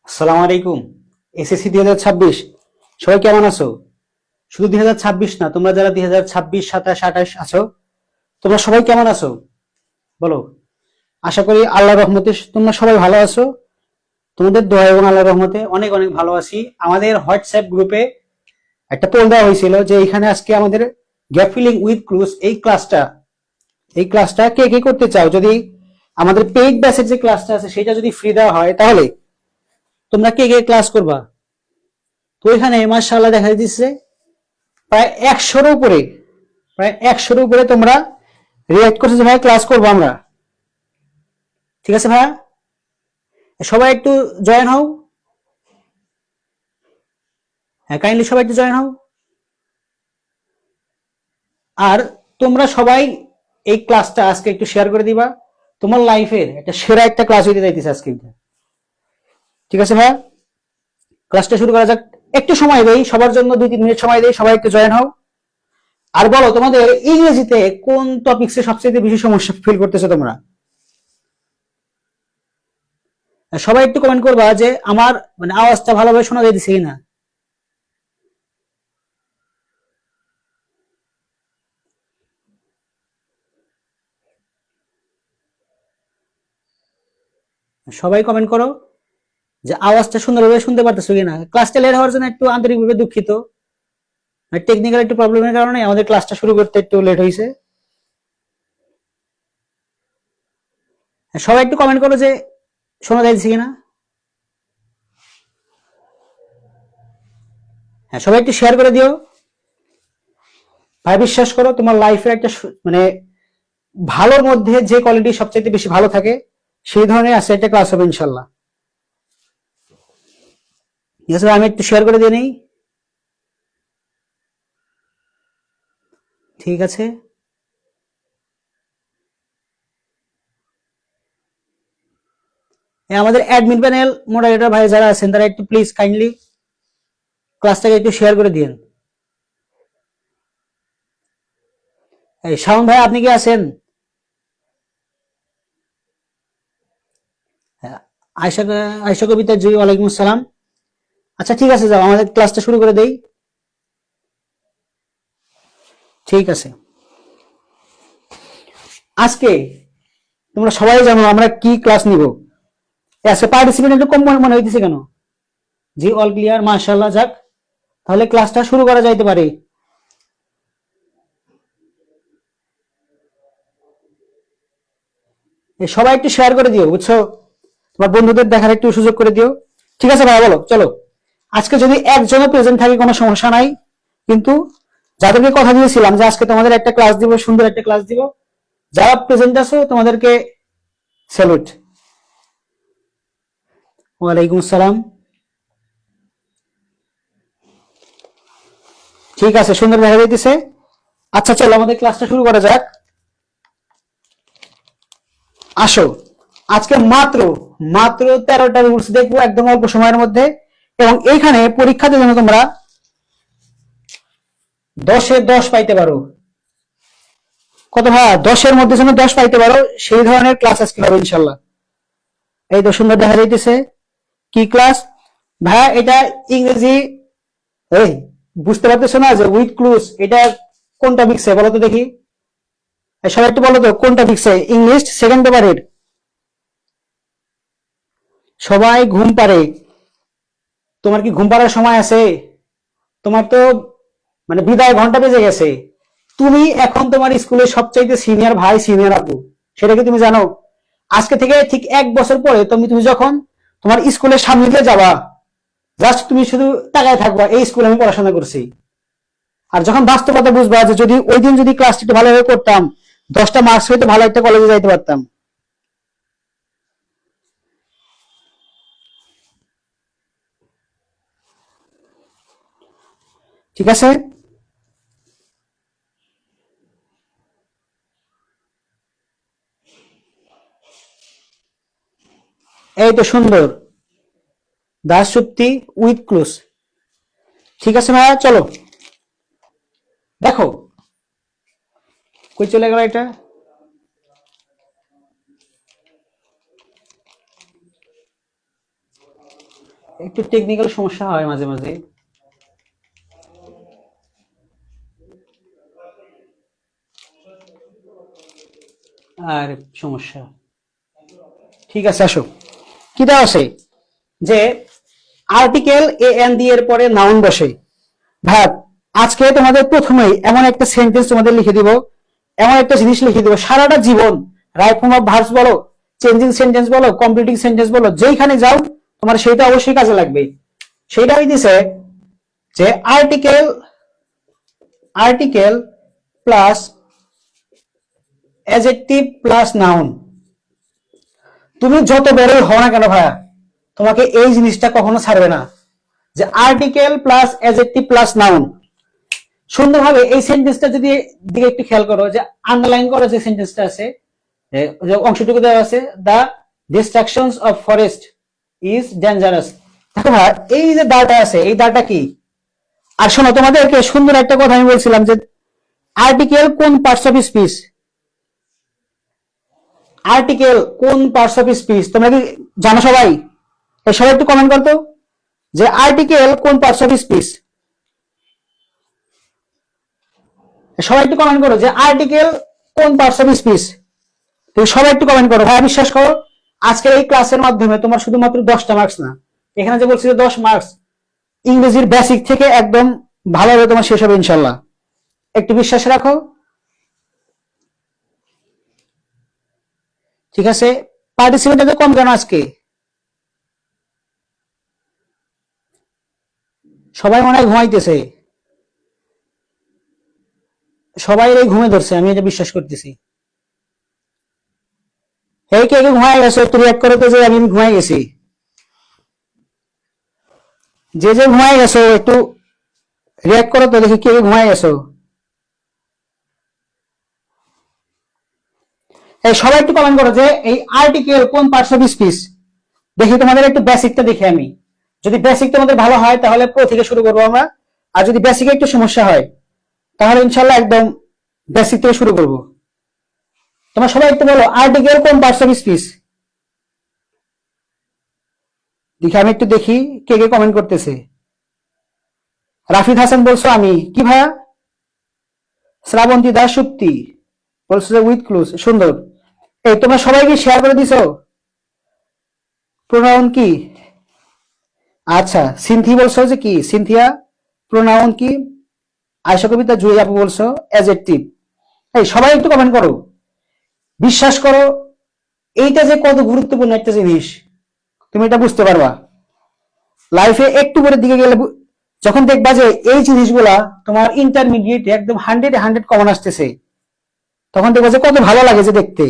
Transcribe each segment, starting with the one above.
আসসালামু আলাইকুম। এসএসসি 2026 সবাই কেমন আছো? শুধু 2026 না, তোমরা যারা 2026, 27, 28 আছো, তোমরা সবাই কেমন আছো বলো? আশা করি আল্লাহর রহমতে তোমরা সবাই ভালো আছো। তোমাদের দোয়া এবং আল্লাহর রহমতে অনেক অনেক ভালো আছি। আমাদের হোয়াটসঅ্যাপ গ্রুপে একটা পোল দেওয়া হয়েছিল যে এখানে আজকে আমাদের গ্যাপ ফিলিং উইথ ক্লুজ এই ক্লাসটা কে কে করতে চাও? যদি আমাদের পেইড ব্যাচের যে ক্লাসটা আছে সেটা যদি ফ্রি দেওয়া হয় তাহলে তোমরা কে কে ক্লাস করবা? তো এখানে মাশাআল্লাহ দেখা দিচ্ছে প্রায় 100-এর উপরে তোমরা রিঅ্যাক্ট করছো যে ভাই ক্লাস করবো আমরা। ঠিক আছে ভাইয়া, সবাই একটু জয়েন হও। হ্যাঁ, কাইন্ডলি সবাই একটু জয়েন হও। আর তোমরা সবাই এই ক্লাসটা আজকে একটু শেয়ার করে দিবা। তোমার লাইফের একটা সেরা একটা ক্লাস হইতে যাইতেছে আজকে। ঠিক আছে ভাইয়া, ক্লাসটা শুরু করা যাক। একটু সময় দেই সবার জন্য, 2-3 মিনিট সময় দেই, সবাই একটু জয়েন হও। আর বলো তোমাদের ইংরেজিতে কোন টপিকসে সবচেয়ে বেশি সমস্যা ফিল করতেছো তোমরা? সবাই একটু কমেন্ট করবা যে আমার মানে আওয়াজটা ভালোভাবে শোনা যাইতেছে কিনা। সবাই কমেন্ট করো যে আওয়াজটা সুন্দরভাবে শুনতে পারতেছো কিনা। ক্লাসটা লেট হওয়ার জন্য একটু আন্তরিকভাবে দুঃখিত। টেকনিক্যাল একটু প্রবলেমের কারণে আমাদের ক্লাসটা শুরু করতে একটু লেট হয়েছে। সবাই একটু কমেন্ট করো যে শোনা যাইতেছে কিনা। হ্যাঁ, সবাই একটু শেয়ার করে দিও। ভাই বিশ্বাস করো, তোমার লাইফের একটা মানে ভালোর মধ্যে যে কোয়ালিটি সবচেয়ে বেশি ভালো থাকে সেই ধরনের আছে একটা ক্লাস হবে ইনশাল্লাহ। ঠিক আছে, আমি একটু শেয়ার করে দিয়ে নেই। ঠিক আছে, আমাদের অ্যাডমিন প্যানেল মডারেটর ভাই যারা আছেন তারা একটু প্লিজ কাইন্ডলি ক্লাসটাকে একটু শেয়ার করে দিন। এই শাওন ভাই, আপনি কি আছেন? হ্যাঁ, আয়শা আয়শা কবিতা জি, ওয়ালাইকুম আসসালাম। আচ্ছা ঠিক আছে, যাও আমাদের ক্লাসটা শুরু করে দেই। ঠিক আছে, আজকে তোমরা সবাই জানো আমরা কি ক্লাস নিব। আজকে পার্টিসিপেন্ট একটু কম মনে হইতেছে কেন? জি অল ক্লিয়ার, মাশাআল্লাহ। যাক, তাহলে ক্লাসটা শুরু করা যাইতে পারে। সবাই একটু শেয়ার করে দিও, বুঝছো? তোমার বন্ধুদের দেখার একটু সুযোগ করে দিও। ঠিক আছে ভাই, বলো চলো। আজকে যদি একজনও প্রেজেন্ট থাকে কোনো সমস্যা নাই, কিন্তু যাদেরকে কথা দিয়েছিলাম যে আজকে তোমাদের একটা ক্লাস দিব, সুন্দর একটা ক্লাস দিব, যারা প্রেজেন্ট আছো তোমাদেরকে স্যালুট। ওয়ালাইকুম আসসালাম। ঠিক আছে, সুন্দর দেখা যাইতেছে। আচ্ছা চলো আমাদের ক্লাসটা শুরু করা যাক। আসো, আজকে মাত্র মাত্র 13টা রুলস দেখবো একদম অল্প সময়ের মধ্যে। এবং এইখানে পরীক্ষাতে যেন তোমরা 10-এ 10 পাইতে পারো। কত ভাই? 10-এর মধ্যে যেন 10 পাইতে পারো সেই ধরনের ক্লাস আজকে হবে ইনশাল্লাহ। এই তো সুন্দর দেখা যাইতেছে। কি ক্লাস ভাইয়া এটা? ইংরেজি। এই বুঝতে পারতেছো না যে উইথ ক্লুজ এটা কোনটা বিকছে বলো তো দেখি। সবাই একটু বলো তো কোনটা বিকছে? ইংলিশ সেকেন্ড পেপারের। সবাই ঘুম পারে। তোমার কি ঘুম পাড়ার সময় আছে? তোমার তো মানে বিদায় ঘন্টা বেজে গেছে। তুমি এখন তোমার স্কুলের সবচাইতে সিনিয়র ভাই, সিনিয়র আপু, সেটা কি তুমি জানো? আজকে থেকে ঠিক 1 বছর পরে তুমি তুমি যখন তোমার স্কুলের সামনে দিয়ে যাবা, জাস্ট তুমি শুধু তাকায় থাকবা এই স্কুলে আমি পড়াশোনা করছি। আর যখন বাস্তবতা বুঝবা যে যদি ওই দিন যদি ক্লাসটি একটু ভালোভাবে করতাম, 10টা মার্কস হইতে ভালো একটা কলেজে যাইতে পারতাম। ঠিক আছে, এই তো সুন্দর দাস সত্যি উইথ ক্লোজ। ঠিক আছে ভাইয়া, চলো দেখো কই চলে গেল এটা। একটু টেকনিক্যাল সমস্যা হয় মাঝে মাঝে। আর সমস্যা, ঠিক আছে আসো। কি দেওয়া আছে যে আর্টিকেল এ এন ডি এর পরে নাউন বসে। ভাব, আজকে তোমাদের প্রথমেই এমন একটা সেন্টেন্স তোমাদের লিখে দিব, এমন একটা জিনিস লিখে দিব, সারাটা জীবন রাইট ফর্ম অফ ভার্বস বলো, চেঞ্জিং সেন্টেন্স বলো, কমপ্লিটিং সেন্টেন্স বলো, যেইখানে যাও তোমার সেটা অবশ্যই কাজে লাগবে। সেটা হইতেছে যে article, article plus adjective plus noun. তুমি যত বড়ই হও না কেন ভাইয়া, তোমাকে এই জিনিসটা কখনো ছাড়বে না, যে article plus adjective plus noun. সুন্দরভাবে এই সেন্টেন্সটা যদি দিকে একটু খেয়াল করো, যে আন্ডারলাইন করো যে সেন্টেন্সটা আছে, যে অংশটুকু দেওয়া আছে, the destructions of forest is dangerous. দেখো ভাই, এই যে দাটা আছে, এই দাটা কি? আর শোনো, তোমাদেরকে সুন্দর একটা কথা আমি বলছিলাম যে আর্টিকেল কোন পার্টস অফ স্পিচ, আর্টিকেল কোন পার্টস অফ স্পিচ তোমরা কি জানো সবাই? এই সবাই একটু কমেন্ট করতো যে আর্টিকেল কোন পার্টস অফ স্পিচ। সবাই একটু কমেন্ট করো যে আর্টিকেল কোন পার্টস অফ স্পিচ। তুমি সবাই একটু কমেন্ট করো ভাই, বিশ্বাস করো আজকের এই ক্লাসের মাধ্যমে তোমার শুধুমাত্র 10টা মার্কস না, এখানে যে বলছি 10 মার্কস ইংরেজির বেসিক থেকে একদম ভালোভাবে তোমার শেষ হবে ইনশাল্লাহ। একটু বিশ্বাস রাখো, ঠিক আছে? পার্টিসিপেন্ট এত কম কেন আজকে? সবাই মনে হয় ঘুমাইতেছে, সবাই এই ঘুমে ধরছে, আমি এটা বিশ্বাস করতেছি। এই কে কে ঘুমায় গেছো একটু রিয়াক্ট করো তো যে আমি ঘুমাই গেছি। যে যে ঘুমায় গেছো একটু রিয়াক্ট করো তো, দেখি কে কে ঘুমায় গেছো। এই সবাই একটু কমেন্ট করো যে এই আর্টিকেল কোন পার্টস অফ স্পিচ। দেখি তোমাদের একটু বেসিকটা দেখি আমি, যদি বেসিক তোমাদের ভালো হয় তাহলে প্রো থেকে শুরু করবো আমরা, আর যদি বেসিকে একটু সমস্যা হয় তাহলে ইনশাল্লাহ একদম বেসিক থেকে শুরু করবো। তোমরা সবাই একটু বলো আর্টিকেল কোন পার্টস অফ স্পিচ। দেখি আমি একটু দেখি কে কে কমেন্ট করতেছে। রাফিদ হাসান বলছো আমি, কি ভাইয়া? শ্রাবন্তী দাস সুপ্তি বলছো যে উইথ ক্লুজ, সুন্দর। এই তোমরা সবাই কি শেয়ার করে দিছো? প্রোনাউন কি? আচ্ছা, সিনথি বলছো যে কি, সিনথিয়া প্রোনাউন কি? আয়শা কবিতা জুই আপু বলছো অ্যাডজেক্টিভ। এই সবাই একটু কমেন্ট করো, বিশ্বাস করো এইটা যে কত গুরুত্বপূর্ণ একটা জিনিস তুমি এটা বুঝতে পারবা লাইফে একটু পরের দিকে গেলে। যখন দেখবা যে এই জিনিসগুলা তোমার ইন্টারমিডিয়েট একদম 100-100 কমন আসতেছে, তখন দেখবা যে কত ভালো লাগে যে দেখতে।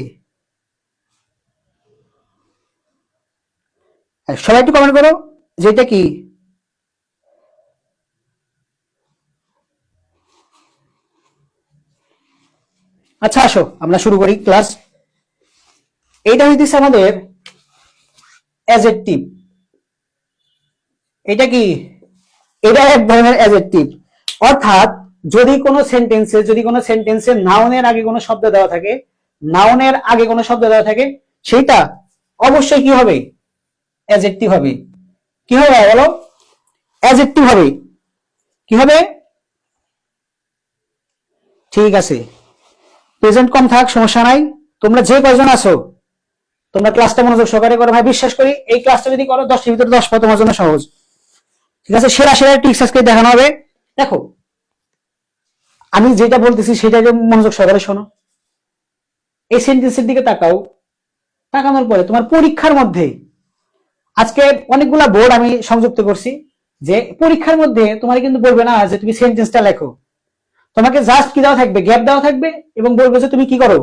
সবাই একটু কমেন্ট করো যে এটা কি। আচ্ছা আসো আমরা শুরু করি ক্লাস। এইটা হইতেছে আমাদের অ্যাডজেক্টিভ। এটা কি? এটা এক ধরনের অ্যাডজেক্টিভ। অর্থাৎ যদি কোনো সেন্টেন্সে নাউনের আগে কোনো শব্দ দেওয়া থাকে, নাউনের আগে কোনো শব্দ দেওয়া থাকে, সেটা অবশ্যই কি হবে? অ্যাডজেক্টিভ হবে। কি হবে বলো? অ্যাডজেক্টিভ হবে। কি হবে? ঠিক আছে, প্রেজেন্ট কম থাক সমস্যা নাই। তোমরা যে কয়জন আছো তোমরা ক্লাসটা মনোযোগ সহকারে করো ভাই, বিশ্বাস করি এই ক্লাসটা যদি করো 10টার ভিতরে 10 পাওয়া তোমার জন্য সহজ। ঠিক আছে, সেরা সেরা ট্রিক্স আজকে দেখানো হবে। দেখো আমি যেটা বলতেছি সেটাকে মনোযোগ সহকারে শোনো। এই সেন্টেন্সের দিকে তাকাও, তাকানোর পরে তোমার পরীক্ষার মধ্যে আজকে অনেকগুলা বোর্ড আমি সংযুক্ত করছি, যে পরীক্ষার মধ্যে তোমার কিন্তু বলবে না যে তুমি সেন্টেন্সটা লেখো, তোমাকে জাস্ট কি দেওয়া থাকবে, গ্যাপ দেওয়া থাকবে এবং বলবে যে তুমি কি করো,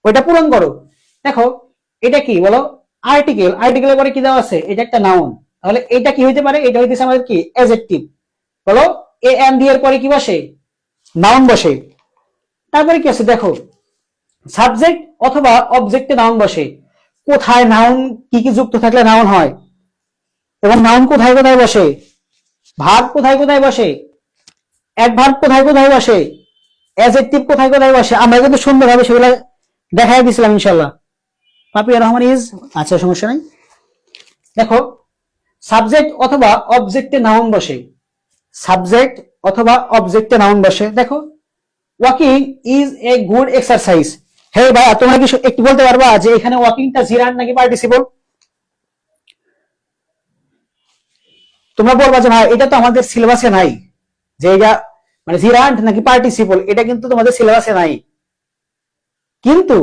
ওইটা পূরণ করো। দেখো এটা কি বলো? আর্টিকেল। আর্টিকেলের পরে কি দেওয়া আছে? এটা একটা নাউন। তাহলে এটা কি হইতে পারে? এটা হইতেছে আমাদের কি? অ্যাডজেক্টিভ। বলো এ এন ডি এর পরে কি বসে? নাউন বসে। তারপরে কি আছে দেখো, সাবজেক্ট অথবা অবজেক্টে নাউন বসে। কোথায় নাউন কি কি যুক্ত থাকলে নাউন হয়, এবং নাউন কোথায় কোথায় বসে, ভার্ব কোথায় কোথায় বসে, অ্যাডভার্ব কোথায় কোথায় বসে, অ্যাডজেক্টিভ কোথায় কোথায় বসে, আমরা কিন্তু সুন্দরভাবে সেগুলো দেখাই দিয়েছিলাম ইনশাল্লাহ। পাপিয়া রহমান ইজ, আচ্ছা সমস্যা নাই। দেখো সাবজেক্ট অথবা অবজেক্টে নাউন বসে, সাবজেক্ট অথবা অবজেক্টে নাউন বসে। দেখো walking is a good exercise. হে ভাইয়া তোমরা কি একটু বলতে পারবা যে এখানে ওয়াকিংটা জিরান্ড নাকি পার্টিসিপল? তোমরা বলবা যে ভাই এটা তো আমাদের সিলেবাসে নাই, যে এটা মানে জিরান্ড নাকি পার্টিসিপল এটা কিন্তু তোমাদের সিলেবাসে নাই। কিন্তু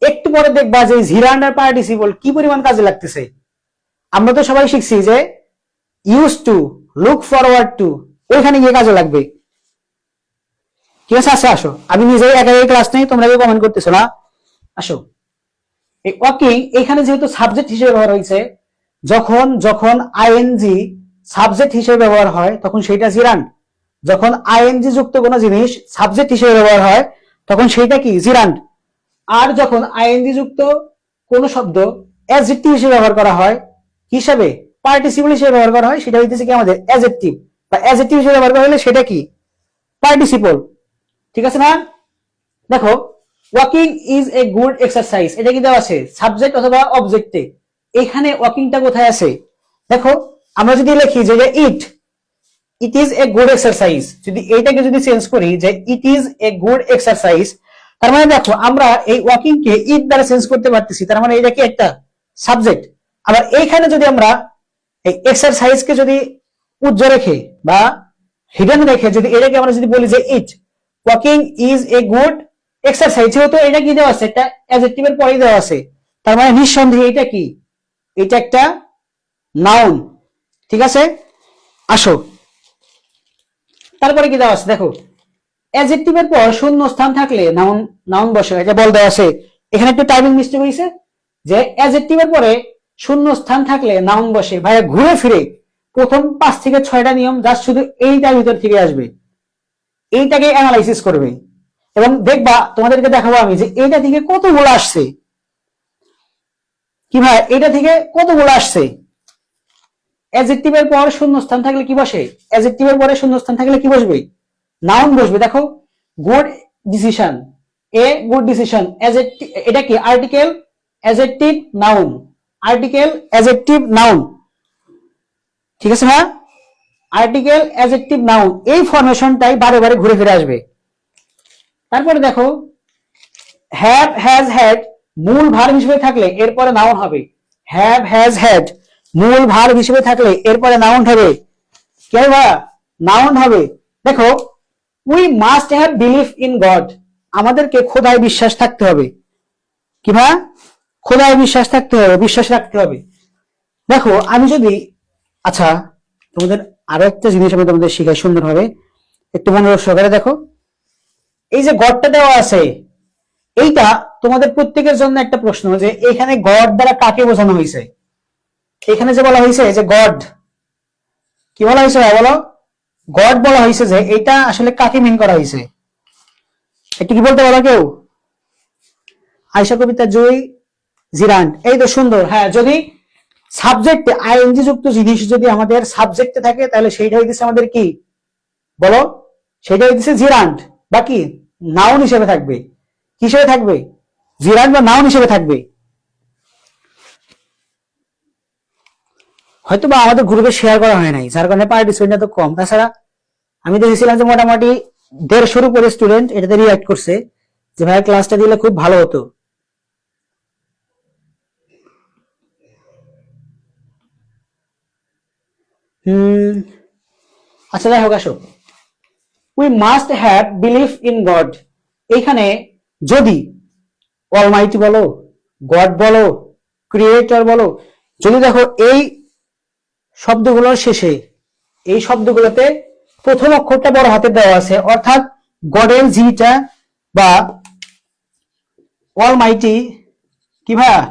একটু পরে দেখবা যে জিরান্ড আর পার্টিসিপল কি পরিমাণ কাজে লাগতেছে। আমরা তো সবাই শিখছি যে use to, look forward two, ওইখানে গিয়ে কাজে লাগবে। ঠিক আছে, আসো আসো, আমি নিজেই একা ক্লাস নেই, তোমরা কমেন্ট করতেছো না, আসো। এই ওয়াকিং এখানে যেহেতু সাবজেক্ট হিসেবে ব্যবহার হয়েছে, যখন যখন আইএনজি সাবজেক্ট হিসেবে ব্যবহার হয় তখন সেটা জিরান্ড। যখন আইএনজি যুক্ত কোনো জিনিস সাবজেক্ট হিসেবে ব্যবহার হয় তখন সেটা কি জিরান্ড। আর যখন আইএনজি যুক্ত কোন শব্দ অ্যাডজেক্টিভ হিসেবে ব্যবহার করা হয়, হিসাবে পার্টিসিপল হিসেবে ব্যবহার করা হয়, সেটা হইতেছে কি আমাদের অ্যাডজেক্টিভ, বা অ্যাডজেক্টিভ হিসেবে ব্যবহার করা হলে সেটা কি পার্টিসিপল। ঠিক আছে না? দেখো walking is a good exercise, এটা কি দেওয়া আছে সাবজেক্ট অথবা অবজেক্টে। এখানে ওয়াকিংটা কোথায় আছে? দেখো আমরা যদি লিখি যে it, it is a good exercise, যদি এইটাকে যদি চেঞ্জ করি যে it is a good exercise, তার মানে দেখো আমরা এই ওয়াকিং কে ইট দ্বারা চেঞ্জ করতে পারতেছি, তার মানে এটা কি একটা সাবজেক্ট। আবার এইখানে যদি আমরা এই এক্সারসাইজ কে যদি উজ্জ্বল রেখে বা হিডেন রেখে যদি এটাকে আমরা যদি বলি যে it walking is a good exercise, যেহেতু এটা কি দেওয়া আছে একটা অ্যাডজেক্টিভের পরেই দেওয়া আছে, তার মানে নিঃসন্দেহে এটা কি, এটা একটা নাউন। ঠিক আছে, আসো তারপরে কি দেওয়া আছে দেখো, অ্যাডজেক্টিভের পর শূন্য স্থান থাকলে নাউন নাউন বসে, এটা বল দেওয়া আছে। এখানে একটু টাইমিং মিস্টেক হয়েছে, যে অ্যাডজেক্টিভের পরে শূন্য স্থান থাকলে নাউন বসে। ভাইয়া ঘুরে ফিরে প্রথম 5 থেকে 6টা নিয়ম জাস্ট শুধু এইটার ভিতর থেকে আসবে, এইটাকে অ্যানালাইসিস করবে এবং দেখবা তোমাদেরকে দেখাবো আমি যে এইটা থেকে কতগুলো আসছে। কি ভাই এটা থেকে কতগুলো আসছে? অ্যাডজেক্টিভের পর শূন্যস্থান থাকলে কি বসে? অ্যাডজেক্টিভের পরে শূন্যস্থান থাকলে কি বসবে? নাউন বসবে। দেখো good decision, a good decision, এটা কি article adjective noun, article adjective noun. ঠিক আছে না? আর্টিকেল অ্যাডজেক্টিভ নাউন, এই ফরমেশনটাই বারে বারে ঘুরে ফিরে আসবে। তারপরে দেখো হ্যাভ হ্যাজ হ্যাড মূল ভার্ব হিসেবে থাকলে এরপরে নাউন হবে। হ্যাভ হ্যাজ হ্যাড মূল ভার্ব হিসেবে থাকলে এরপরে নাউন হবে। কি হবে? নাউন হবে। দেখো we must have believe in god, আমাদেরকে খোদায় বিশ্বাস থাকতে হবে। কি ভাই? খোদায় বিশ্বাস থাকতে হবে, বিশ্বাস রাখতে হবে। দেখো আমি যদি, আচ্ছা তোমাদের আরো একটা জিনিস আমি তোমাদের শিখাই সুন্দরভাবে, একটু মনোযোগ সহকারে দেখো। এই যে গডটা দেওয়া আছে, এইটা তোমাদের প্রত্যেকের জন্য একটা প্রশ্ন যে এখানে গড দ্বারা কাকে বোঝানো হয়েছে? এখানে যে বলা হয়েছে যে গড, কি বলা হয়েছে বলো? গড বলা হয়েছে, যে এটা আসলে কাকে মিন করা হয়েছে? একটু কি বলতে পারো কেউ? আয়শা কবিতা, জয়, জিরান্ড, এই তো সুন্দর। হ্যাঁ, যদি সাবজেক্টে আইএনজি যুক্ত জিনিস যদি আমাদের সাবজেক্টে থাকে তাহলে সেইটা হইতেছে আমাদের কি বলো? সেটা হইতেছে জিরান্ড, বাকি নাউন হিসেবে থাকবে। কি হিসেবে থাকবে? জিরান্ড বা নাউন হিসেবে থাকবে। হয়তো বা আমাদের গ্রুপে শেয়ার করা হয় নাই, যার কারণে পার্টিসিপেন্ট তো কম। তাছাড়া আমি দেখেছিলাম যে মোটামুটি 150 উপরে স্টুডেন্ট এটাতে রিঅ্যাক্ট করছে যে ভাই ক্লাসটা দিলে খুব ভালো হতো। আচ্ছা যাই হোক, আসো we must have believe in god, এইখানে যদি অলমাইটি বলো, গড বলো, ক্রিয়েটর বলো, যদি দেখো এই শব্দগুলোর শেষে এই শব্দগুলোতে প্রথম অক্ষরটা বড় হাতে দেওয়া আছে, অর্থাৎ গডের জিটা বা অলমাইটি, কি ভাইয়া?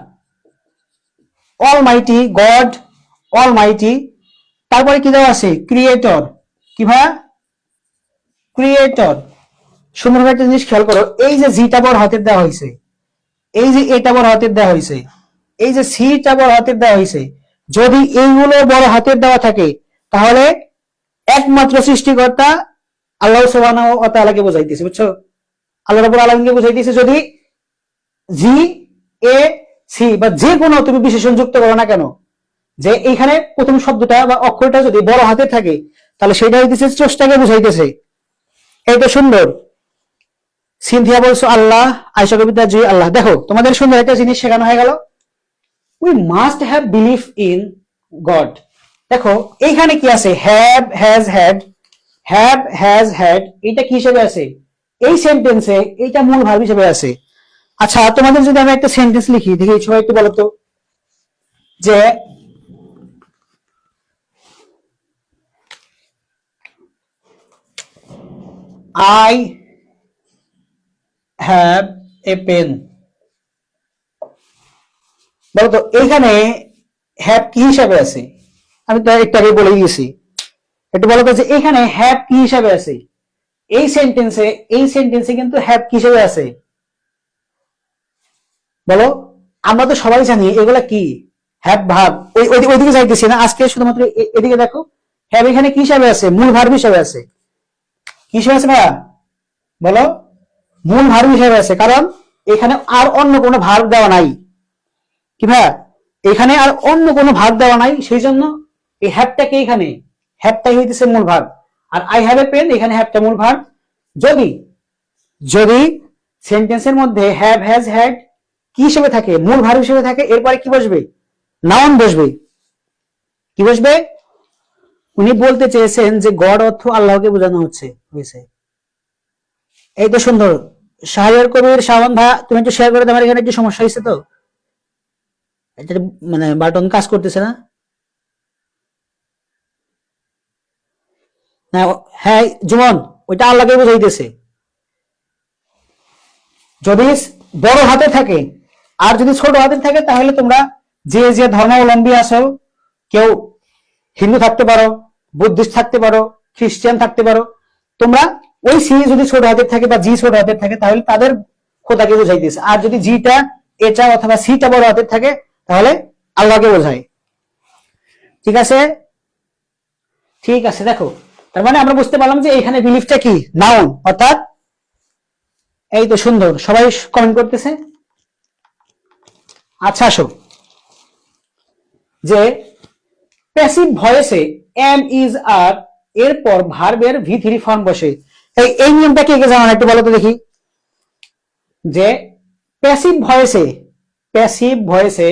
অলমাইটি গড, অলমাইটি, তারপরে কি দেওয়া আছে? ক্রিয়েটর, কি ভাইয়া? ক্রিয়েটর। সুন্দরভাবে একটা জিনিস খেয়াল করো, এই যে জিটা বড় হাতের দেওয়া হয়েছে, এই যে এটা বড় হাতের দেওয়া হয়েছে, এই যে সিটা বড় হাতের দেওয়া হয়েছে, যদি এইগুলো বড় হাতের দেওয়া থাকে তাহলে একমাত্র সৃষ্টিকর্তা আল্লাহ সুবহানাহু ওয়া তাআলাকে বোঝাইতেছে, বুঝছো? আল্লাহ রাব্বুল আলামিনকে বোঝাইতেছে। যদি জি, এ, সি বা যে কোনো তুমি বিশেষণ যুক্ত করো না কেন, যে এইখানে প্রথম শব্দটা বা অক্ষরটা যদি বড় হাতে থাকে তাহলে সেটা হইতেছে স্রষ্টাকে বুঝাইতেছে। এই তো সুন্দর। সিনথিয়া বলছো আল্লাহ, আয়েশা কবিতা জি আল্লাহ। দেখো তোমাদের সুন্দর একটা জিনিস শেখানো হয়ে গেল, we must have believe in god. দেখো এইখানে কি আছে, have has had, have has had, এটা কি হিসেবে আছে এই সেন্টেন্সে, এটা মূল ভার্ব হিসেবে আছে। আচ্ছা তোমাদের যদি আমি একটা সেন্টেন্স লিখি, দেখি সবাই একটু বলো তো, যে আই হ্যাভ এ পেন, বলতো এইখানে হ্যাভ কি হিসাবে আছে? আমি তো একটু আগে বলে দিয়েছি, একটু বলতো যে এখানে হ্যাভ কি হিসাবে আছে এই সেন্টেন্সে, এই সেন্টেন্সে কিন্তু হ্যাভ কি হিসাবে আছে বলো? আমরা তো সবাই জানি এগুলা কি, হ্যাভ ভার্ব। ওইদিকে যাইতেছি না আজকে, শুধুমাত্র এদিকে দেখো, হ্যাভ এখানে কি হিসাবে আছে? মূল ভার্ব হিসাবে আছে। কি হিসাবে আছে ভাইয়া বলো? মূল ভার্ব হিসাবে আছে, কারণ এখানে আর অন্য কোনো ভার্ব দেওয়া নাই। কি ভাইয়া, এখানে আর অন্য কোনো ভার্ব দেওয়া নাই, সেই জন্য এই হ্যাভটাকে এখানে, হ্যাভটাই হইতেছে মূল ভার্ব। আর আই হ্যাভ এ পেন, এখানে হ্যাভটা মূল ভার্ব। যদি যদি সেন্টেন্সের মধ্যে হ্যাভ হ্যাজ হ্যাড কি হিসেবে থাকে? মূল ভার্ব হিসেবে থাকে, এরপরে কি বসবে? নাউন বসবে। কি বসবে? উনি বলতে চেয়েছেন যে গড অর্থ আল্লাহকে বোঝানো হয়েছে। এই তো সুন্দর। শাহরিয়ার কবির শাওন ভাই, তুমি একটু শেয়ার করে দাও, আমার এখানে একটু সমস্যা হয়েছে তো, এটা মানে বাটন কাজ করতেছে না। হ্যাঁ জুমন, ওইটা আল্লাহকে বোঝাইতেছে। যদি বড় হাতে থাকে আর যদি ছোট হাতে থাকে, তাহলে তোমরা যে যে ধর্মাবলম্বী আছো, কেউ হিন্দু থাকতে পারো, বুদ্ধিস্ট থাকতে পারো, খ্রিস্টান থাকতে পারো, তোমরা ওই সি যদি ছোট হাতের থাকে বা জি ছোট হাতের থাকে, তাহলে তাদের খোদাকে বোঝাইতেছে। আর যদি জিটা, এটা অথবা সিটা বড় হাতের থাকে, তাহলে আল্লাহকে বোঝায়। ঠিক আছে, ঠিক আছে। দেখো তার মানে আমরা বুঝতে পারলাম যে এখানে বিলিফটা কি, নাউন, অর্থাৎ এই তো সুন্দর, সবাই কমেন্ট করতেছে। আচ্ছা আসো, যে প্যাসিভ ভয়েসে এম ইজ আর এরপর ভার্বের ভি3 ফর্ম বসে, এই নিয়মটা কে কে জানান একটু বলো তো দেখি। যে প্যাসিভ ভয়েসে, প্যাসিভ ভয়েসে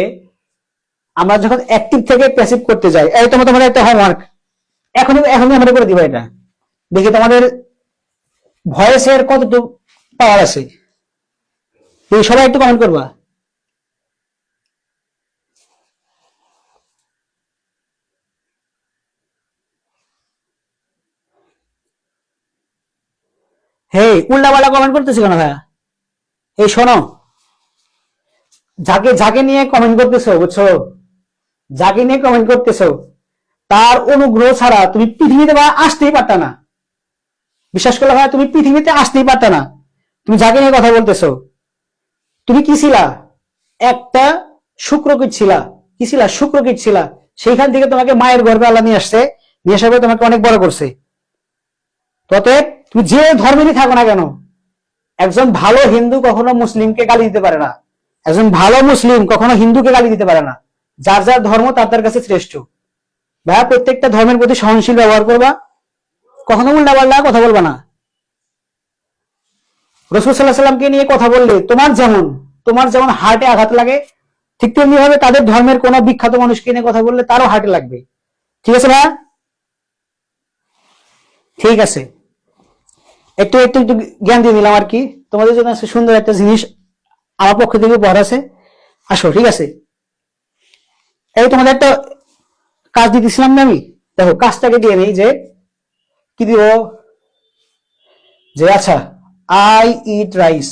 আমরা যখন অ্যাক্টিভ থেকে প্যাসিভ করতে যাই, এই তোমাদের একটা হোমওয়ার্ক, এখনই আমরা করে দিবা এটা, দেখি তোমাদের ভয়েসের কতটুকু পাওয়ার আছে, সবাই একটু কমেন্ট করবা। হে উল্টাপাল্টা কমেন্ট করতেছি কেন ভাইয়া? এই শোনো, যাকে যাকে নিয়ে কমেন্ট করতেছো, বুঝছো, যাকে নিয়ে কমেন্ট করতেছো, তার অনুগ্রহ ছাড়া তুমি পৃথিবীতে আসতেই পারতা না। বিশ্বাস করলে ভাই, তুমি পৃথিবীতে আসতেই পারতা না। তুমি যাকে নিয়ে কথা বলতেছো, তুমি কি ছিলা? একটা শুক্রকীট ছিলা। কি ছিলা? শুক্রকীট ছিলা। সেইখান থেকে তোমাকে মায়ের গর্ভে আল্লাহ নিয়ে আসছে, নিয়ে আসার পরে তোমাকে অনেক বড় করছে। অতএব তুমি যে ধর্মেরই থাকো না কেন, একজন ভালো হিন্দু কখনো মুসলিমকে গালি দিতে পারে না, একজন ভালো মুসলিম কখনো হিন্দুকে গালি দিতে পারে না। যার যার ধর্ম তার তার কাছে শ্রেষ্ঠ। ভাইয়া প্রত্যেকটা ধর্মের প্রতি সহনশীল ব্যবহার করবা, কখনো উল্টাপাল্টা কথা বলবা না। রাসূল সাল্লাল্লাহু আলাইহি সাল্লামকে নিয়ে কথা বললে তোমার যেমন হার্টে আঘাত লাগে, ঠিক তেমনি ভাবে তাদের ধর্মের কোন বিখ্যাত মানুষকে নিয়ে কথা বললে তারও হার্টে লাগবে। ঠিক আছে ভাইয়া? ঠিক আছে, একটু একটু একটু জ্ঞান দিয়ে দিলাম আর কি, তোমাদের জন্য সুন্দর একটা জিনিস আমার পক্ষ থেকে উপহার আছে। আসো, ঠিক আছে, এই তোমাদের একটা কাজ দিতেছিলাম না আমি, দেখো কাজটাকে দিয়ে নেই, যে কি দিব, যে আচ্ছা আই ইট রাইস।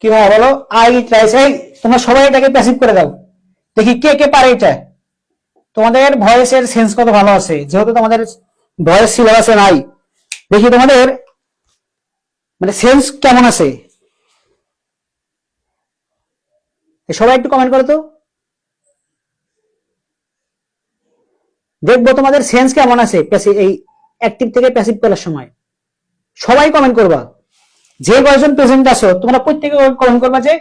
কি ভাই বলো? I eat rice. এই তোমরা সবাই এটাকে প্যাসিভ করে দাও, দেখি কে কে পারে এটা। তোমাদের ভয়েসের সেন্স কত ভালো আছে, যেহেতু তোমাদের ভয়েস সিলেবাসে নাই, দেখি তোমাদের মানে সেন্স কেমন আছে। সবাই একটু কমেন্ট করো তো, দেখবো তোমাদের সেন্স কেমন আছে এই অ্যাক্টিভ থেকে প্যাসিভ করার সময়। সবাই কমেন্ট করবা, যে কয়জন প্রেজেন্ট আছো তোমরা প্রত্যেকে কমেন্ট করবা যে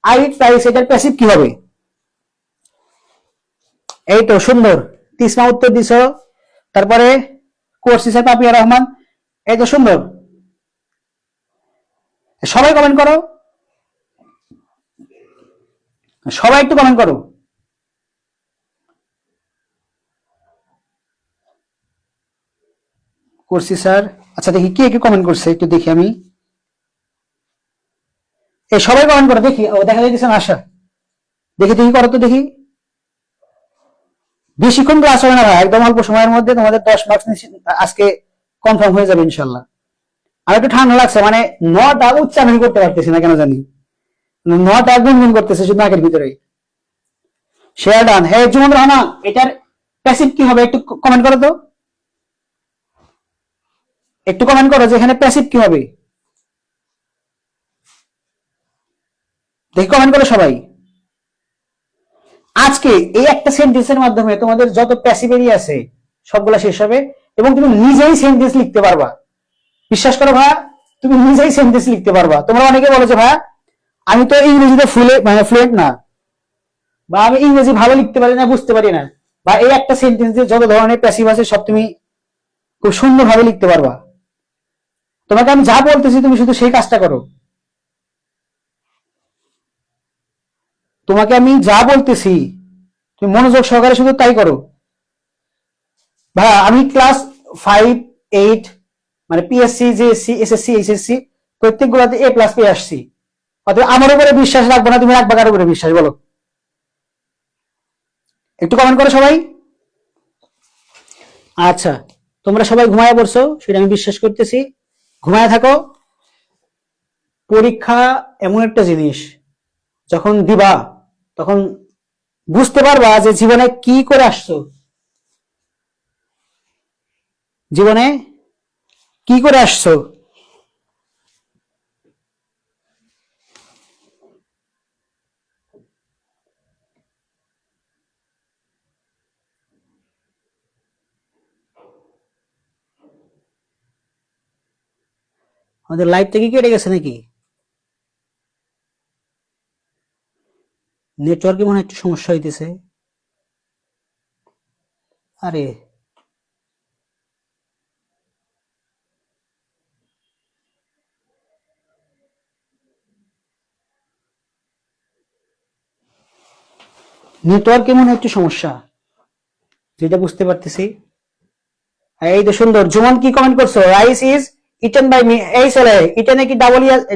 আই ইট রাইস এটার প্যাসিভ কি হবে। এই তো সুন্দর, তিসমা উত্তর দিছো। তারপরে কোর্স স্যার পাপিয়া রহমান, এই তো সুন্দর। সবাই কমেন্ট করো, সবাই একটু কমেন্ট করো। করছি স্যার। আচ্ছা দেখি কে কে কমেন্ট করছে, একটু দেখি আমি। এই সবাই কমেন্ট করো দেখি। ও দেখা যাইতেছে না, আশা। দেখি দেখি করো তো দেখি। বেশিক্ষণ ক্লাস হবে না ভাই, একদম অল্প সময়ের মধ্যে তোমাদের 10 মার্কস আজকে কনফার্ম হয়ে যাবে ইনশাল্লাহ। আর একটু ঠান্ডা লাগছে, মানে নটা উচ্চারণ করতে পারতেছি না কেন জানি, নটা গুনগুন করতেছে শুধু নাকের ভিতরে। Share done. হ্যাঁ জুমন রহনা, এটার প্যাসিভ কি হবে একটু কমেন্ট করো তো, একটু কমেন্ট করো যে এখানে প্যাসিভ কি হবে, দেখি কমেন্ট করো সবাই। আজকে এই একটা সেন্টেন্সের মাধ্যমে তোমাদের যত প্যাসিভেরি আছে সবগুলা শেষ হবে, এবং তুমি নিজেই সেন্টেন্স লিখতে পারবা। বিশ্বাস করো ভাইয়া, তুমি নিজেই সেন্টেন্স লিখতে পারবা। তোমরা অনেকে বলো যে ভাইয়া আমি তো ইংরেজিতে ফ্লুয়েন্ট না, বা আমি ইংরেজি ভালো লিখতে পারি না, বুঝতে পারি না, বা এই একটা সেন্টেন্সে যত ধরনের প্যাসিভ আছে সব তুমি খুব সুন্দরভাবে লিখতে পারবা। তোমাকে আমি যা বলতেছি তুমি শুধু সেই কাজটা করো। তোমাকে আমি যা বলতেছি তুমি মনোযোগ সহকারে শুধু তাই করো। ভাইয়া আমি ক্লাস 5, 8 মানে পিএসসি, জিএসসি, এসএসসি, এইচএসসি প্রত্যেকগুলোতে A+ পেয়ে আসছি। অতএব আমার উপরে বিশ্বাস রাখবো না, তুমি রাখবা কার উপরে বিশ্বাস বলো? একটু কমেন্ট করো সবাই। আচ্ছা, তোমরা সবাই ঘুমায় পড়ছো সেটা আমি বিশ্বাস করতেছি। ঘুমায় থাকো। পরীক্ষা এমন একটা জিনিস, যখন দিবা তখন বুঝতে পারবা যে জীবনে কি করে আসছো, জীবনে কি করে আসছো। আমাদের লাইভটা কি কেটে গেছে নাকি? নেটওয়ার্কে মনে হয় একটু সমস্যা হইতেছে। আরে নেটওয়ার্কে মনে হয় একটু সমস্যা, যেটা বুঝতে পারতেছি। এই তো সুন্দর। জুমন কি কমেন্ট করছো? Rice is eaten by me. এই চলে, ইটেনে কি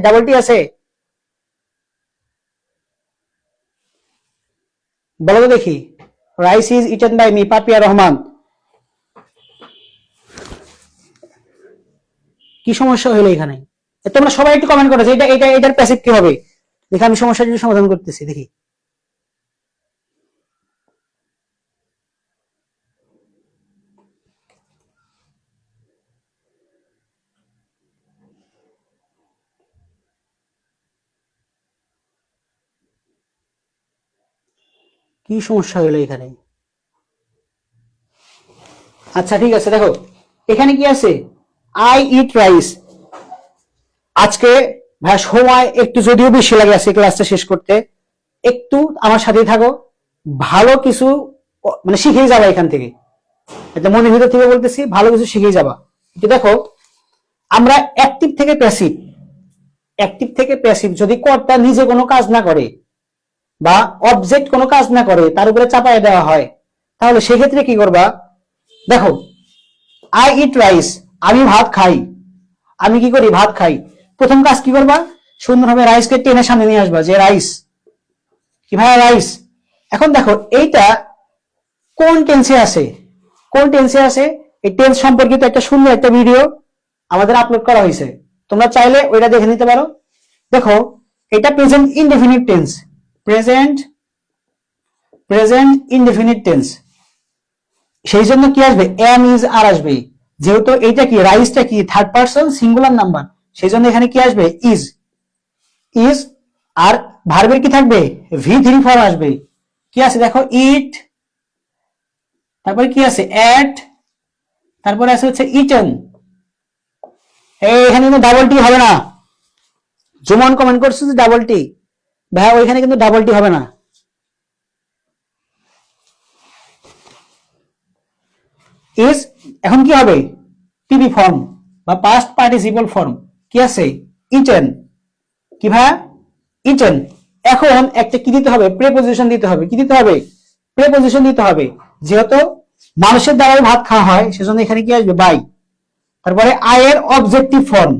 ডাবল টি আছে? বলো তো দেখি। Rice is eaten by me, Papiya Rahman. কি সমস্যা হলো এখানে? তোমরা সবাই একটু কমেন্ট করো যে এটার প্যাসিভ কি হবে। দেখি আমি সমস্যাটি সমাধান করতেছি, দেখি। কি সমস্যা হলো এখানে? আচ্ছা ঠিক আছে, দেখো এখানে কি আছে, আই ইট রাইস। আজকে ভাই সময় একটু যদিও বেশি লাগে আজকে ক্লাসটা শেষ করতে, একটু আমার সাথে থাকো, ভালো কিছু মানে শিখেই যাবা এখান থেকে। এটা মনের ভিতর থেকে বলতেছি, ভালো কিছু শিখেই যাবা। একটু দেখো, আমরা অ্যাক্টিভ থেকে প্যাসিভ যদি কর্তা নিজে কোনো কাজ না করে বা অবজেক্ট কোনো কাজ না করে তার উপরে চাপায় দেওয়া হয়, তাহলে সেক্ষেত্রে কি করবা? দেখো, আই ইট রাইস, আমি ভাত খাই। আমি কি করি? ভাত খাই। প্রথম কাজ কি করবা? সুন্দরভাবে রাইসকে টেনে সামনে নিয়ে আসবা, যে রাইস কি ভাই রাইস। এখন দেখো এইটা কোন টেন্সে আছে, কোন টেন্সে আছে, এই টেন্স সম্পর্কিত একটা সুন্দর একটা ভিডিও আমাদের আপলোড করা হয়েছে, তোমরা চাইলে ওইটা দেখে নিতে পারো। দেখো, এটা present indefinite tense, present present indefinite tense. সেই জন্য কি আসবে? এম ইজ আর আসবে। যেহেতু এটা কি, রাইসটা কি থার্ড পারসন সিঙ্গুলার নাম্বার, সেই জন্য এখানে কি আসবে? ইজ। ইজ। আর ভার্বের কি থাকবে? V3 ফর্ম আসবে। কি আছে দেখো, ইট, তারপরে কি আছে? এট, তারপরে আছে হচ্ছে ইটেন। এখানে কিন্তু ডাবল টি হবে না। জুমন কমেন্ট করছে যে ডাবল টি, ভাই ওইখানে কিন্তু ডাবল টি হবে না। ইজ এখন কি হবে পিপি ফর্ম বা পাস্ট পার্টিসিপল ফর্ম কি আছে ইটেন কি ভাই ইটেন এখন একটা কি দিতে হবে প্রেপোজিশন দিতে হবে কি দিতে হবে প্রেপোজিশন দিতে হবে যেহেতু মানুষের দ্বারাই ভাত খাওয়া হয় সেজন্য এখানে কি আসবে বাই তারপরে আয়ের অবজেক্টিভ ফর্ম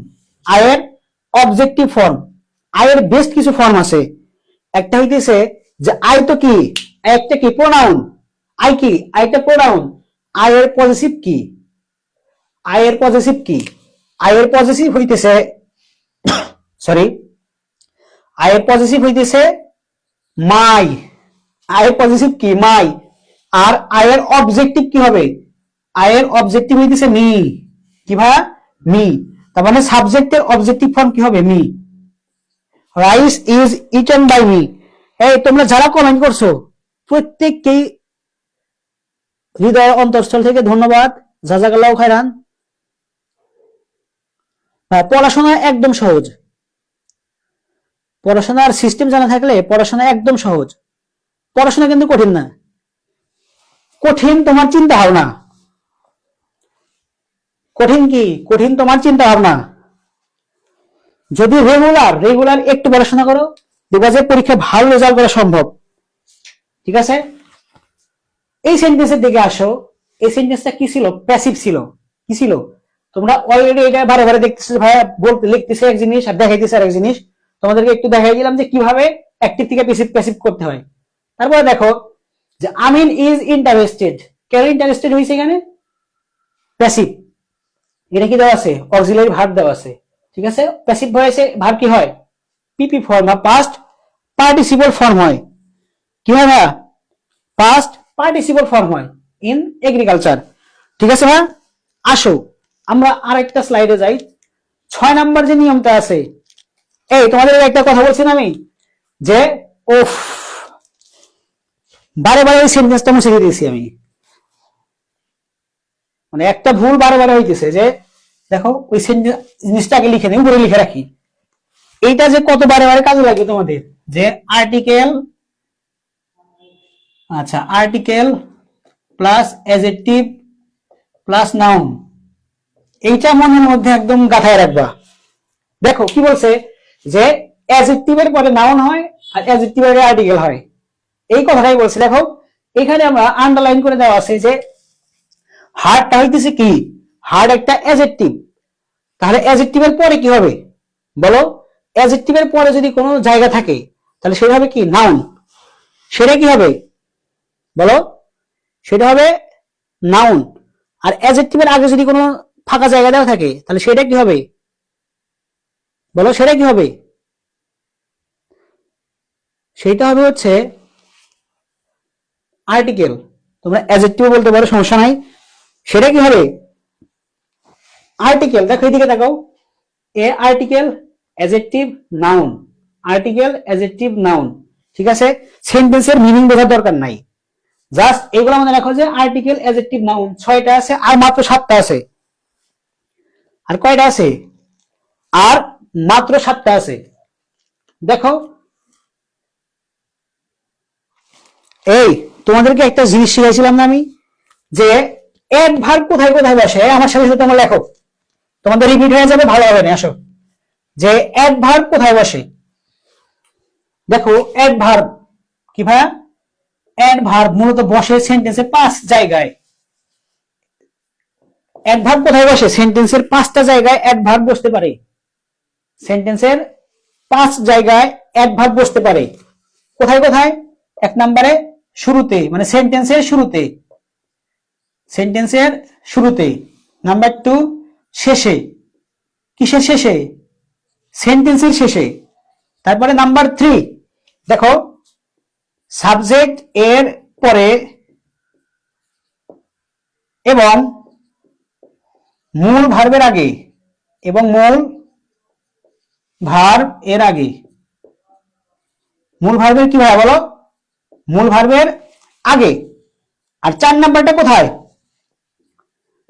আয়ের অবজেক্টিভ ফর্ম আয়ের বেস্ট কিছু ফর্ম আছে একটা হইতেছে যে আই তো কি একটা কি প্রোনাউন আই কি আইটা প্রোনাউন আয়ের পজিটিভ কি আয়ের পজিটিভ কি আয়ের পজিটিভ হইতেছে সরি আয়ের পজিটিভ হইতেছে মাই আয়ের পজিটিভ কি মাই আর আয়ের অবজেক্টিভ কি হবে আয়ের অবজেক্টিভ হইতেছে মি কি ভাই মি তার মানে সাবজেক্টের অবজেক্টিভ ফর্ম কি হবে me rice is eaten by me এই তোমরা যারা কমেন্ট করছো প্রত্যেককেই হৃদয় অন্তঃস্থল থেকে ধন্যবাদ জাযাকাল্লাহু খাইরান পড়াশোনা একদম সহজ পড়াশোনার সিস্টেম জানা থাকলে পড়াশোনা একদম সহজ পড়াশোনা কিন্তু কঠিন না কঠিন তোমার চিন্তা ভাবনা কঠিন কি কঠিন তোমার চিন্তা ভাবনা যদি রেগুলার একটু পড়াশোনা করো দেখবা যে পরীক্ষা ভালো রেজাল্ট করা সম্ভব ঠিক আছে এই সেন্টেন্সের দিকে আসো এই সেন্টেন্সটা কি ছিল প্যাসিভ ছিল কি ছিল তোমরা অলরেডি এটা বারে বারে দেখতেছো ভাই বলতে লিখতেছে এক জিনিস আর দেখাইতেছে আরেক জিনিস তোমাদেরকে একটু দেখাই দিলাম যে কিভাবে অ্যাক্টিভ থেকে প্যাসিভ প্যাসিভ করতে হয় তারপরে দেখো যে আমিন ইজ ইন্টারেস্টেড কেন ইন্টারেস্টেড হইছে এখানে প্যাসিভ এটা কি দেওয়া আছে অক্সিলারি ভার্ব দেওয়া আছে ঠিক আছে প্যাসিভ ভয়েসে ভার্ব কি হয় পিপি ফর্ম বা পাস্ট পার্টিসিপল ফর্ম হয় কি হয় না পাস্ট পার্টিসিপল ফর্ম হয় ইন এগ্রিকালচার ঠিক আছে ভাই আসো আমরা আরেকটা স্লাইডে যাই 6 নাম্বার যে নিয়মটা আছে এই তোমাদের একটা কথা বলছি না আমি যে ওফ বারে বারে এই সেন্টেন্সটা মুছে দিয়েছি আমি মানে একটা ভুল বারে বারে হইতেছে যে দেখো ওই জিনিসটাকে লিখে নেই উপরে লিখে রাখি এইটা যে কত বারে বারে কাজে লাগে তোমাদের যে আর্টিকেল আচ্ছা article plus adjective plus noun এইটা মনের মধ্যে একদম গাঁথায় রাখবা দেখো কি বলছে যে অ্যাডজেক্টিভের পরে নাউন হয় আর অ্যাডজেক্টিভের আর্টিকেল হয় এই কথাটাই বলছে দেখো এখানে আমরা আন্ডারলাইন করে দেওয়া আছে যে হার্ডটা হইতেছে কি হার্ড একটা অ্যাডজেক্টিভ তাহলে অ্যাডজেক্টিভের পরে কি হবে বলো অ্যাডজেক্টিভের পরে যদি কোনো জায়গা থাকে তাহলে সেটা হবে কি নাউন সেটা কি হবে বলো সেটা হবে নাউন আর অ্যাডজেক্টিভের আগে যদি কোনো ফাঁকা জায়গা দেওয়া থাকে তাহলে সেটা কি হবে বলো সেটা কি হবে সেটা হবে হচ্ছে আর্টিকেল তোমরা অ্যাডজেক্টিভ বলতে পারো সমস্যা নাই সেটা কি হবে আর্টিকেল দেখো এইদিকে দেখাও a article adjective noun article adjective noun ঠিক আছে সেন্টেন্সের মিনিং বোঝার দরকার নাই জাস্ট এগুলো মনে রাখো যে আর্টিকেল অ্যাডজেক্টিভ নাউন 6টা আছে আর মাত্র 7টা আছে আর কয়টা আছে আর মাত্র 7টা আছে দেখো এই তোমাদেরকে একটা জিনিস শিখাইছিলাম না আমি যে অ্যাডভার্ব কোথায় কোথায় বসে আমার সাথে সাথে তোমরা লেখো তোমাদের রিপিট হয়ে যাবে ভালো হবে না আসো যে অ্যাডভার্ব কোথায় বসে দেখো অ্যাডভার্ব কি ভাইয়া অ্যাডভার্ব মূলত বসে সেন্টেন্সে 5 জায়গায় অ্যাডভার্ব কোথায় বসে সেন্টেন্সের 5টা জায়গায় অ্যাডভার্ব বসতে পারে সেন্টেন্সের 5 জায়গায় অ্যাডভার্ব বসতে পারে কোথায় কোথায় এক নম্বরে শুরুতে মানে সেন্টেন্সের শুরুতে নাম্বার 2 শেষে কিসের শেষে সেন্টেন্সের শেষে তারপরে নাম্বার 3 দেখো সাবজেক্ট এর পরে এবং মূল ভার্বের আগে এবং মূল ভার্ব এর আগে মূল ভার্বের কি হয় বলো মূল ভার্বের আগে আর 4 নাম্বারটা কোথায়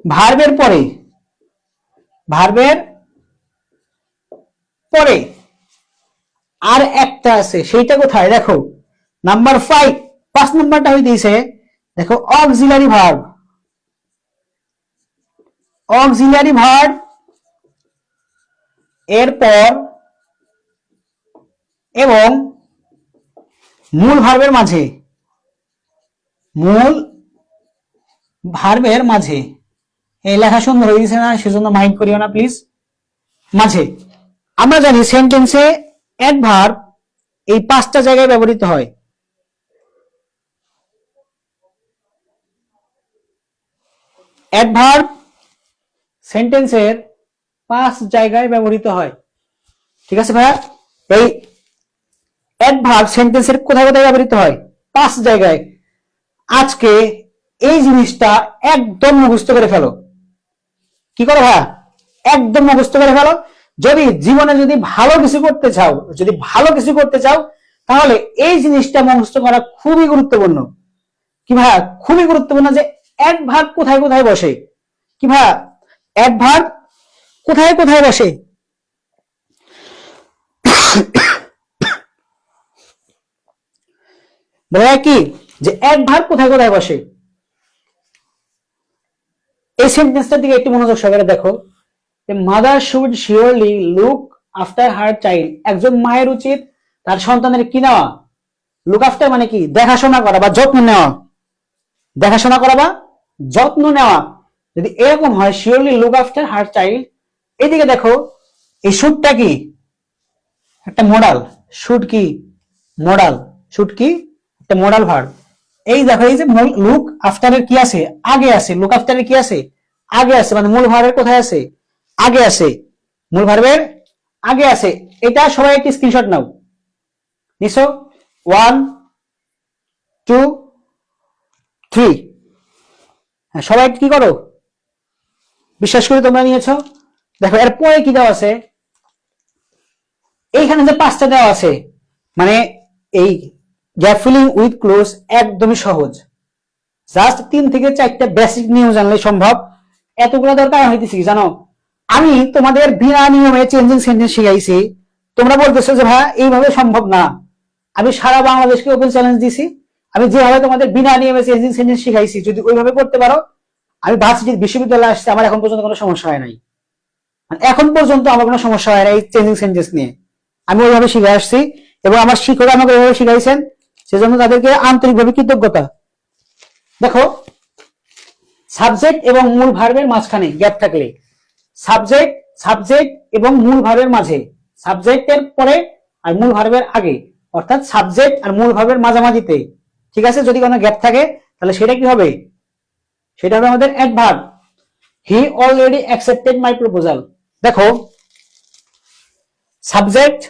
ভার্বের পরে আর একটা আছে সেইটা কোথায় দেখো নাম্বার 5 নাম্বারটা হইতেছে দেখো অক্সিলারি ভার্ব অক্সিলিয়ারি ভার্ব এরপর এবং মূল ভার্বের মাঝে, মূল ভার্বের মাঝে, এই লেখা সুন্দর হয়ে গেছে না, সেজন্য মাইন্ড করিও না প্লিজ। মাঝে আমরা জানি সেন্টেন্সে অ্যাডভার্ব এই 5টা জায়গায় ব্যবহৃত হয়। অ্যাডভার্ব সেন্টেন্সের 5 জায়গায় ব্যবহৃত হয়। ঠিক আছে ভাইয়া, এই অ্যাডভার্ব সেন্টেন্সের কোথায় কোথায় ব্যবহৃত হয়? 5 জায়গায়। আজকে এই জিনিসটা একদম মুখস্থ করে ফেলো। কি করো ভাইয়া? একদম মুখস্থ করে ফেলো। যদি জীবনে যদি ভালো কিছু করতে চাও, তাহলে এই জিনিসটা মুখস্থ করা খুবই গুরুত্বপূর্ণ। কি ভাইয়া? খুবই গুরুত্বপূর্ণ যে অ্যাডভার্ব কোথায় কোথায় বসে। কি ভাইয়া? অ্যাডভার্ব কোথায় কোথায় বসে? বলে কি যে অ্যাডভার্ব কোথায় কোথায় বসে? এই সেন্টেন্সটার দিকে একটু মনোযোগ সহকারে দেখো। Mother should surely look after her child. একজন মায়ের উচিত তার সন্তানের কি নেওয়া? লুক আফটার মানে কি? দেখাশোনা করা বা যত্ন নেওয়া। দেখাশোনা করা বা যত্ন নেওয়া। যদি এরকম হয়, surely look after her child, এদিকে দেখো এই শুডটা কি? একটা মডাল। শুড কি? মডাল। শুড কি? একটা মডাল ভার্ব। এই দেখো, এই যে লুক আফটারের কি আছে? আগে আছে। লুক আফটারের কি আছে? আগে আছে, মানে মূল ভার্বের কোথায় আছে? আগে আছে। মূল ভার্বের আগে আছে। এটা সবাই একটি স্ক্রিনশট নাও। নিছো? 1 2 3। সবাই কি করো? বিশ্বাস করি তোমরা নিয়েছো। দেখো এরপরে কি দেওয়া আছে? এইখানে যে 5টা দেওয়া আছে, মানে এই গ্যাপ ফিলিং উইথ ক্লোজ একদমই সহজ। জাস্ট 3 থেকে 4টা বেসিক নিয়ম জানলে সম্ভব। এতগুলো দরকার হইতেছি জানো? আমি তোমাদের বিনা নিয়মে চেঞ্জিং সেন্টেন্স শিখাইছি, তোমরা বলতেছো যে ভাই এইভাবে সম্ভব না। আমি সারা বাংলাদেশকে ওপেন চ্যালেঞ্জ দিছি, আমি যেভাবে তোমাদের বিনা নিয়মে চেঞ্জিং সেন্টেন্স শিখাইছি যদি ওইভাবে করতে পারো, আমি ভার্সিটির বিশ্ববিদ্যালয়ে আসছে, আমার এখন পর্যন্ত কোনো সমস্যা হয় নাই। এখন পর্যন্ত আমার কোনো সমস্যা হয় না এই চেঞ্জিং সেন্টেন্স নিয়ে। আমি ওইভাবে শিখে আসছি এবং আমার শিক্ষক আমাকে ওইভাবে শিখাইছেন, সেজন্য তাদেরকে আন্তরিকভাবে কৃতজ্ঞতা। দেখো, সাবজেক্ট এবং মূল ভার্বের মাঝখানে গ্যাপ থাকলে, সাবজেক্ট এবং মূল ভার্বের মাঝে, সাবজেক্টের পরে আর মূল ভার্বের আগে, অর্থাৎ সাবজেক্ট আর মূল ভার্বের মাঝামাঝিতে, ঠিক আছে, যদি কোনো গ্যাপ থাকে তাহলে সেটা কি হবে? সেটা হবে আমাদের adverb. He already accepted my proposal. দেখো, সাবজেক্ট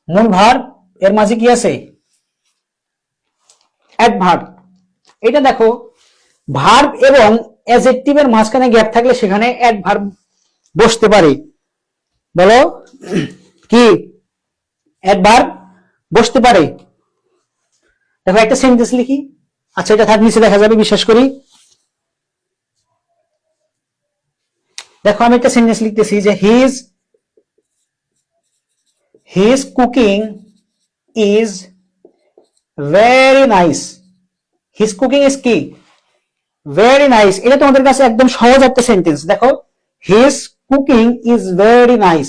মূল ভার্ব এর মাঝে কি আছে? অ্যাডভার্ব। এটা দেখো, ভার্ব এবং অ্যাডজেক্টিভের মাঝখানে গ্যাপ থাকলে সেখানে অ্যাডভার্ব বসতে পারে। বলো কি? অ্যাডভার্ব বসতে পারে। দেখো একটা সেন্টেন্স লিখি। আচ্ছা, এটা থাক, নিচে দেখা যাবে বিশ্বাস করি। দেখো আমি একটা সেন্টেন্স লিখতেছি যে his cooking is very nice. His cooking is কি? Very nice. এটা তোমাদের কাছে একদম সহজ একটা সেন্টেন্স। দেখো, his cooking is very nice.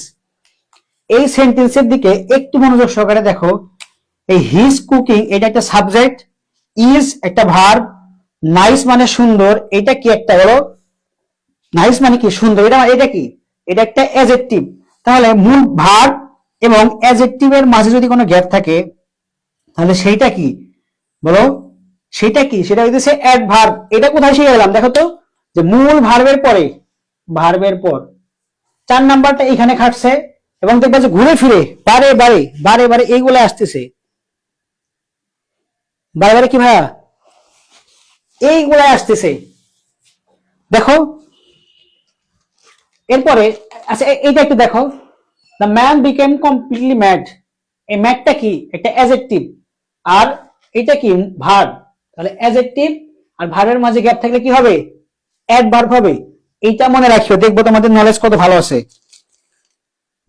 এই সেন্টেন্সের দিকে একটু মনোযোগ সহকারে দেখো। এই হিজ কুকিং এটা একটা সাবজেক্ট, ইজ একটা ভার্ব, নাইস মানে সুন্দর। এটা কি একটা হলো? নাইস মানে কি? সুন্দর। এটা কি? এটা একটা অ্যাডজেক্টিভ। তাহলে মূল ভার্ব এবং অ্যাডজেক্টিভের মাঝে যদি কোনো গ্যাপ থাকে তাহলে সেইটা কি? বলো, সেটা কি? সেটা হইতেছে অ্যাডভার্ব। এটা কোথায় শিখে গেলাম দেখো তো, যে মূল ভার্বের পরে, ভার্বের পর 4 নাম্বারটা এখানে খাটছে এবং দেখবা যে ঘুরে ফিরে বারে বারে বারে বারে এইগুলো আসতেছে। বারে বারে কি ভাইয়া? এইগুলো আসতেছে। দেখো এরপরে, আচ্ছা এইটা একটু দেখো। The man became completely mad. এই ম্যাডটা কি? একটা অ্যাডজেক্টিভ। আর এটা কি? ভার্ব। তাহলে অ্যাডজেক্টিভ আর ভার্বের মাঝে গ্যাপ থাকলে কি হবে? অ্যাডভার্ব হবে। এইটা মনে রাখিও, দেখবো তোমাদের নলেজ কত ভালো আছে।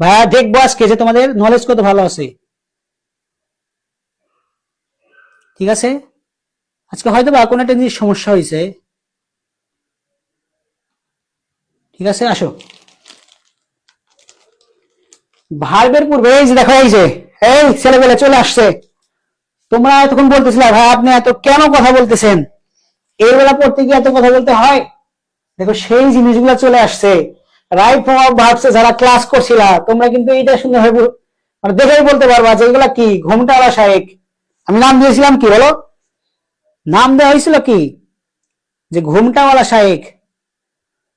ভাইয়া দেখবো আজকে যে তোমাদের নলেজ কত ভালো আছে। ঠিক আছে, আজকে হয়তো বা কোনো একটা জিনিস সমস্যা হয়েছে। ঠিক আছে, আসো। ভার্বের পূর্বে এই যে দেখো, এই যে এই ছেলেবেলে চলে আসছে। তোমরা এতক্ষণ বলতেছিলে ভাই আপনি এত কেন কথা বলতেছেন, এই বেলা পড়তে গিয়ে এত কথা বলতে হয়। দেখো সেই জিনিসগুলো চলে আসছে। রাইট ফর্ম অফ ভার্বস যারা ক্লাস করছিলা তোমরা কিন্তু এইটা সুন্দর ভাবে মানে দেখেই বলতে পারবা যে এগুলা কি। ঘুমটাওয়ালা শায়েক, আমি নাম দিয়েছিলাম কি বলো, নাম দেওয়া হয়েছিল কি, যে ঘুমটাওয়ালা শায়েক।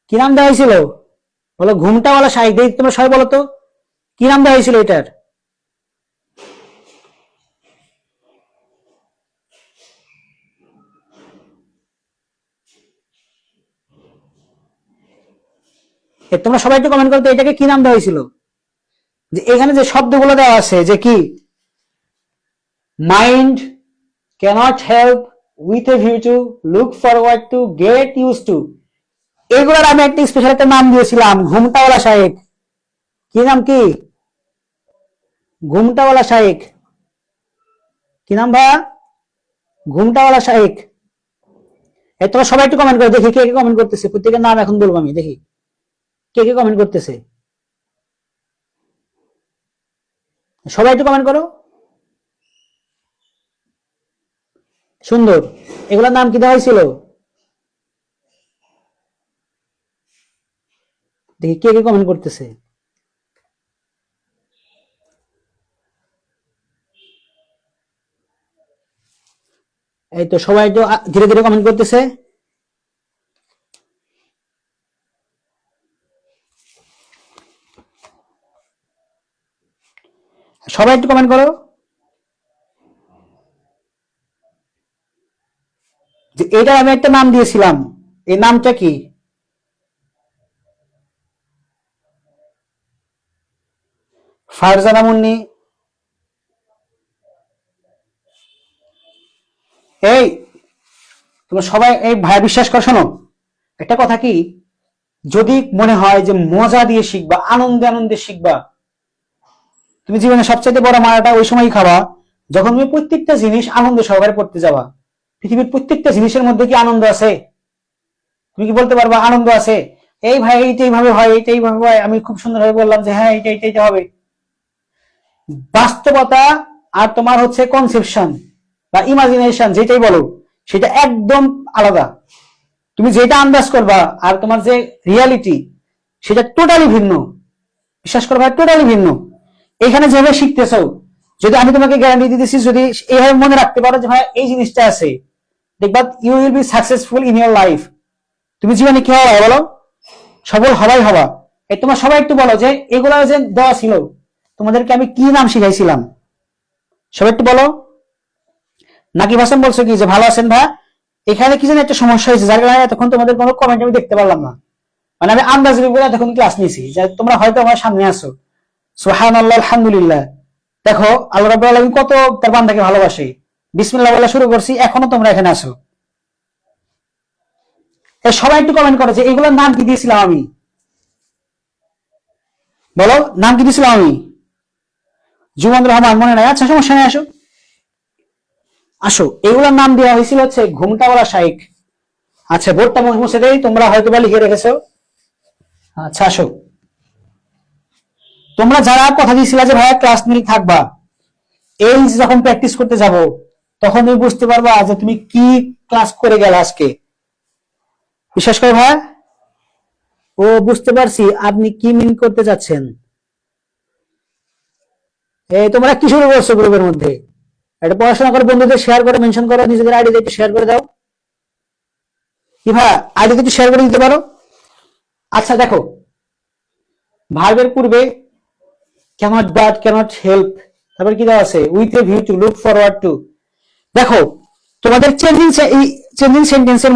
কি নাম দেওয়া হয়েছিল বলো, ঘুমটাওয়ালা শায়েক। দেখি তোমরা সবাই বলো তো কি নাম দেওয়া হয়েছিল এটার। তোমরা সবাই একটু কমেন্ট করতে এটাকে কি নাম দেওয়া হয়েছিল। যে এখানে যে শব্দগুলো দেওয়া আছে যে কি, mind, cannot help, with a view to, look forward to, get use to, এগুলোর আমি একটা স্পেশাল একটা নাম দিয়েছিলাম, ঘুমটাওয়ালা শায়েক। কি নাম কি, ঘুমটাওয়ালা শায়েক। কি নাম ভাইয়া, ঘুমটাওয়ালা শায়েক। তোমরা সবাই একটু কমেন্ট করো দেখি কে কে কমেন্ট করতেছে। প্রত্যেকের নাম এখন বলবো আমি, দেখি কে কে কমেন্ট করতেছে। সবাই একটু কমেন্ট করো। সুন্দর, এগুলোর নাম কি দেওয়া হয়েছিল দেখি কে কে কমেন্ট করতেছে। এই তো সবাই একটু ধীরে ধীরে কমেন্ট করতেছে। সবাই একটু কমেন্ট করো যে এটা আমি একটা নাম দিয়েছিলাম, এই নামটা কি। ফারজানা মুন্নি, এই তোমরা সবাই এই ভাই বিশ্বাস করো, শোনো একটা কথা কি, যদি মনে হয় যে মজা দিয়ে শিখবা, আনন্দে আনন্দে শিখবা, তুমি জীবনে সবচেয়ে বড় মারাটা ওই সময়ই খাবা যখন তুমি প্রত্যেকটা জিনিস আনন্দ সহকারে পড়তে যাবা। পৃথিবীর প্রত্যেকটা জিনিসের মধ্যে কি আনন্দ আছে, তুমি কি বলতে পারবা আনন্দ আছে। এই ভাই এইটাই ভাবে হয়, এইটাই ভাবে হয়, আমি খুব সুন্দরভাবে বললাম যে হ্যাঁ এইটা এইটা হবে। বাস্তবতা আর তোমার হচ্ছে কনসেপশন বা ইমাজিনেশন যেটাই বলো, সেটা একদম আলাদা। তুমি যেটা আন্দাজ করবা আর তোমার যে রিয়ালিটি, সেটা টোটালি ভিন্ন। বিশ্বাস করবা, টোটালি ভিন্ন। এখানে যেভাবে শিখতেছো, যদি আমি তোমাকে গ্যারান্টি দিতেছি, যদি এইভাবে মনে রাখতে পারো যে ভাই এই জিনিসটা আছে, দেখবা you will be successful in your life. তুমি জীবনে কি হওয়া বলো, সফল হবাই হবা। এই তোমার সবাই একটু বলো যে এগুলো যে দেওয়া ছিল তোমাদেরকে আমি কি নাম শিখাইছিলাম, সবাই একটু বলো। নাকি ভাসান বলছো কি যে ভালো আছেন ভাই, এখানে কি যেন একটা সমস্যা হয়েছে যার কারণে এতক্ষণ তোমাদের কোনো কমেন্ট আমি দেখতে পারলাম না। মানে আমি আন্দাজ করে এতক্ষণ ক্লাস নিয়েছি, যে তোমরা হয়তো আমার সামনে আছো। সুবহানাল্লাহ, আলহামদুলিল্লাহ। দেখো আল্লাহ রাব্বুল আলামিন কত তার বান্দাকে ভালোবাসে। বিসমিল্লাহ বলে শুরু করছি, এখনো তোমরা এখানে আছো। সবাই একটু কমেন্ট করো যে এগুলোর নাম কি দিয়েছিলাম আমি, বলো নাম কি দিয়েছিলাম আমি। জুমান রহমান মনে নাই, আচ্ছা সমস্যা নেই, আসো আসো। এগুলোর নাম দেওয়া হয়েছিল হচ্ছে ঘুমটাওয়ালা শাইখ। আচ্ছা বোর্ডটা মুছে দেই, তোমরা হয়তো বা লিখে রেখেছো। আচ্ছা আসো, তোমরা যারা কথা দিয়েছিল যে ভাইয়া ক্লাস নিয়ে থাকবা, এই যখন প্র্যাকটিস করতে যাব তখন তুমি বুঝতে পারবা যে তুমি কি ক্লাস করে গেলে আজকে। বিশ্বাস করো ভাই, ও বুঝতে পারছি আপনি কি মিন করতে চাচ্ছেন। এই তোমরা কি শুরু করছো গ্রুপের মধ্যে, এটা পড়াশোনা করে বন্ধুদের শেয়ার করে মেনশন করো, নিজেদের আইডি একটু শেয়ার করে দাও। কি ভাই আইডি একটু শেয়ার করে দিতে পারো। আচ্ছা দেখো, ভার্বের পূর্বে ক্যানট বাট, ক্যানট হেল্প, তারপর কি দেওয়া আছে, with a view to, look forward two. দেখো তোমাদের চেঞ্জিং সেন্টেন্সের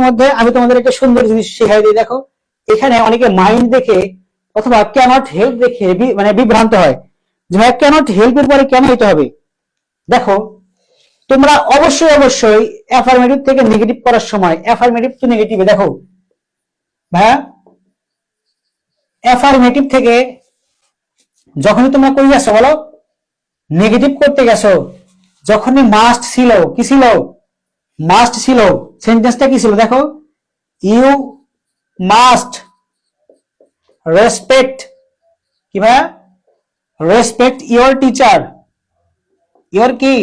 মধ্যে আমি তোমাদের একটা সুন্দর জিনিস শেখাই দিই। দেখো এখানে অনেকে মাইন্ড দেখে অথবা ক্যানট হেল্প দেখে মানে বিভ্রান্ত হয় যে ভাই ক্যানট হেল্প এর পরে কেন হইতে হবে। দেখো তোমরা অবশ্যই অবশ্যই অ্যাফার্মেটিভ থেকে নেগেটিভ করার সময় অ্যাফার্মেটিভ টু নেগেটিভে দেখো ভাইয়া, অ্যাফার্মেটিভ থেকে যখনই তোমরা কই গেছো বলো, নেগেটিভ করতে গেছো, যখনই মাস্ট ছিল, কি ছিল, মাস্ট ছিল। সেন্টেন্সটা কি ছিল দেখো, ইউ মাস্ট রেসপেক্ট কি ভাইয়া, রেসপেক্ট ইওর টিচার, ইওর কি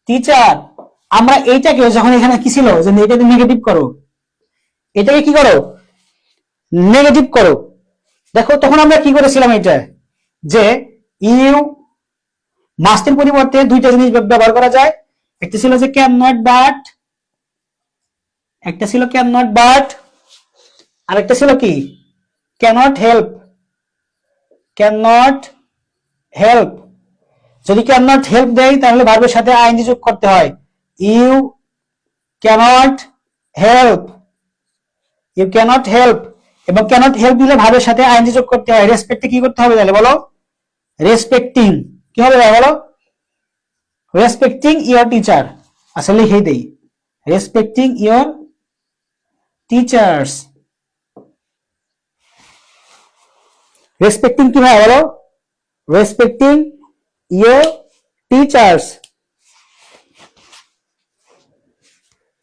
টিচার। আমরা এইটাকে যখন এখানে কি ছিল যে এটাকে নেগেটিভ করো, এটাকে কি করো নেগেটিভ করো, দেখো তখন আমরা কি করেছিলাম এটা যে ইউ মাস্টের পরিবর্তে দুইটা জিনিস ব্যবহার করা যায়, একটা ছিল যে ক্যান নট বাট, একটা ছিল ক্যান নট বাট, আর একটা ছিল কি cannot help, can not help. যদি ক্যান নট হেল্প দেয় তাহলে ভার্বের সাথে আইএনজি যোগ করতে হয়, you cannot help, you cannot help. এবং ক্যানট হেল্প দিলে ভার্বের সাথে আইএনজি যোগ করতে হয়। রেসপেক্টে কি করতে হবে তাহলে বলো, রেসপেক্টিং কি হবে বলো, রেসপেক্টিং ইওর টিচার। আসলে লিখে দেই রেসপেক্টিং ইওর টিচার্স। রেসপেক্টিং কি হয় বলো, রেসপেক্টিং ইওর টিচার্স।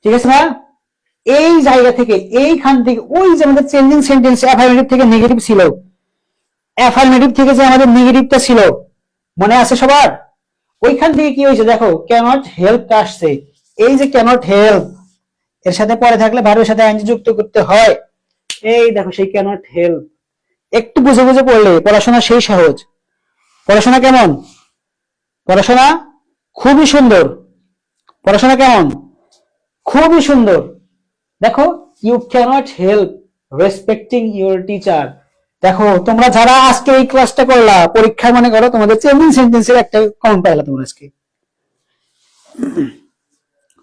ঠিক আছে না? এই জায়গা থেকে এইখান থেকে ওই যে আমাদের চেঞ্জিং সেন্টেন্স অ্যাফার্মেটিভ থেকে নেগেটিভ ছিল, অ্যাফার্মেটিভ থেকে যে আমাদের নেগেটিভটা ছিল মনে আছে সবার, ওইখান থেকে কি হয়েছে দেখো ক্যানট হেল্প আসছে। এই যে ক্যানট হেল্প এর সাথে পরে থাকলে ভার্বের সাথে আইএনজি যুক্ত করতে হয়। এই দেখো সেই ক্যানট হেল্প, একটু বুঝে বুঝে পড়লে পড়াশোনা সেই সহজ। পড়াশোনা কেমন, পড়াশোনা খুবই সুন্দর, পড়াশোনা কেমন খুবই সুন্দর। দেখো you cannot help respecting your teacher. দেখো তোমরা যারা আজকে এই ক্লাসটা করলা পরীক্ষায় মনে করো তোমাদের চেঞ্জিং সেন্টেন্সের একটা কমন পাইলা তোমরা আজকে,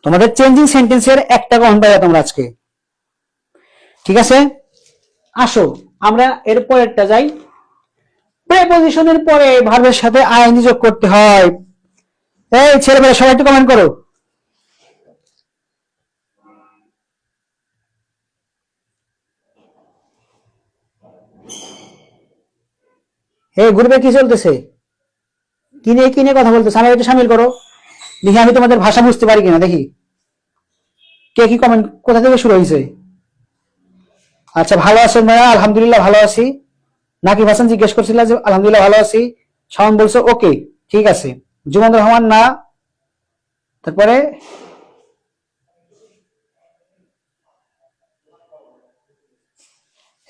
তোমাদের চেঞ্জিং সেন্টেন্সের একটা কমন পাইলা তোমরা আজকে। ঠিক আছে, আসো আমরা এর পরেরটা যাই। প্রেপজিশনের পরে ভার্বের সাথে আইএনজি যোগ করতে হয়। এই ছেলেমেয়েরা সবাই একটু কমেন্ট করো। এই গ্রুপে কি চলতেছে, কি নিয়ে কথা বলতেছে, আমার একটু সামিল করো দেখি, আমি তোমাদের ভাষা বুঝতে পারি কিনা দেখি। কে কি কমেন্ট কোথা থেকে শুরু হয়েছে? আচ্ছা ভালো আছেন ভাইয়া, আলহামদুলিল্লাহ ভালো আছি। নাকি হাসান জিজ্ঞেস করছিল যে আলহামদুলিল্লাহ ভালো আছি। শাওন বলছে ওকে ঠিক আছে। জুমান রহমান না, তারপরে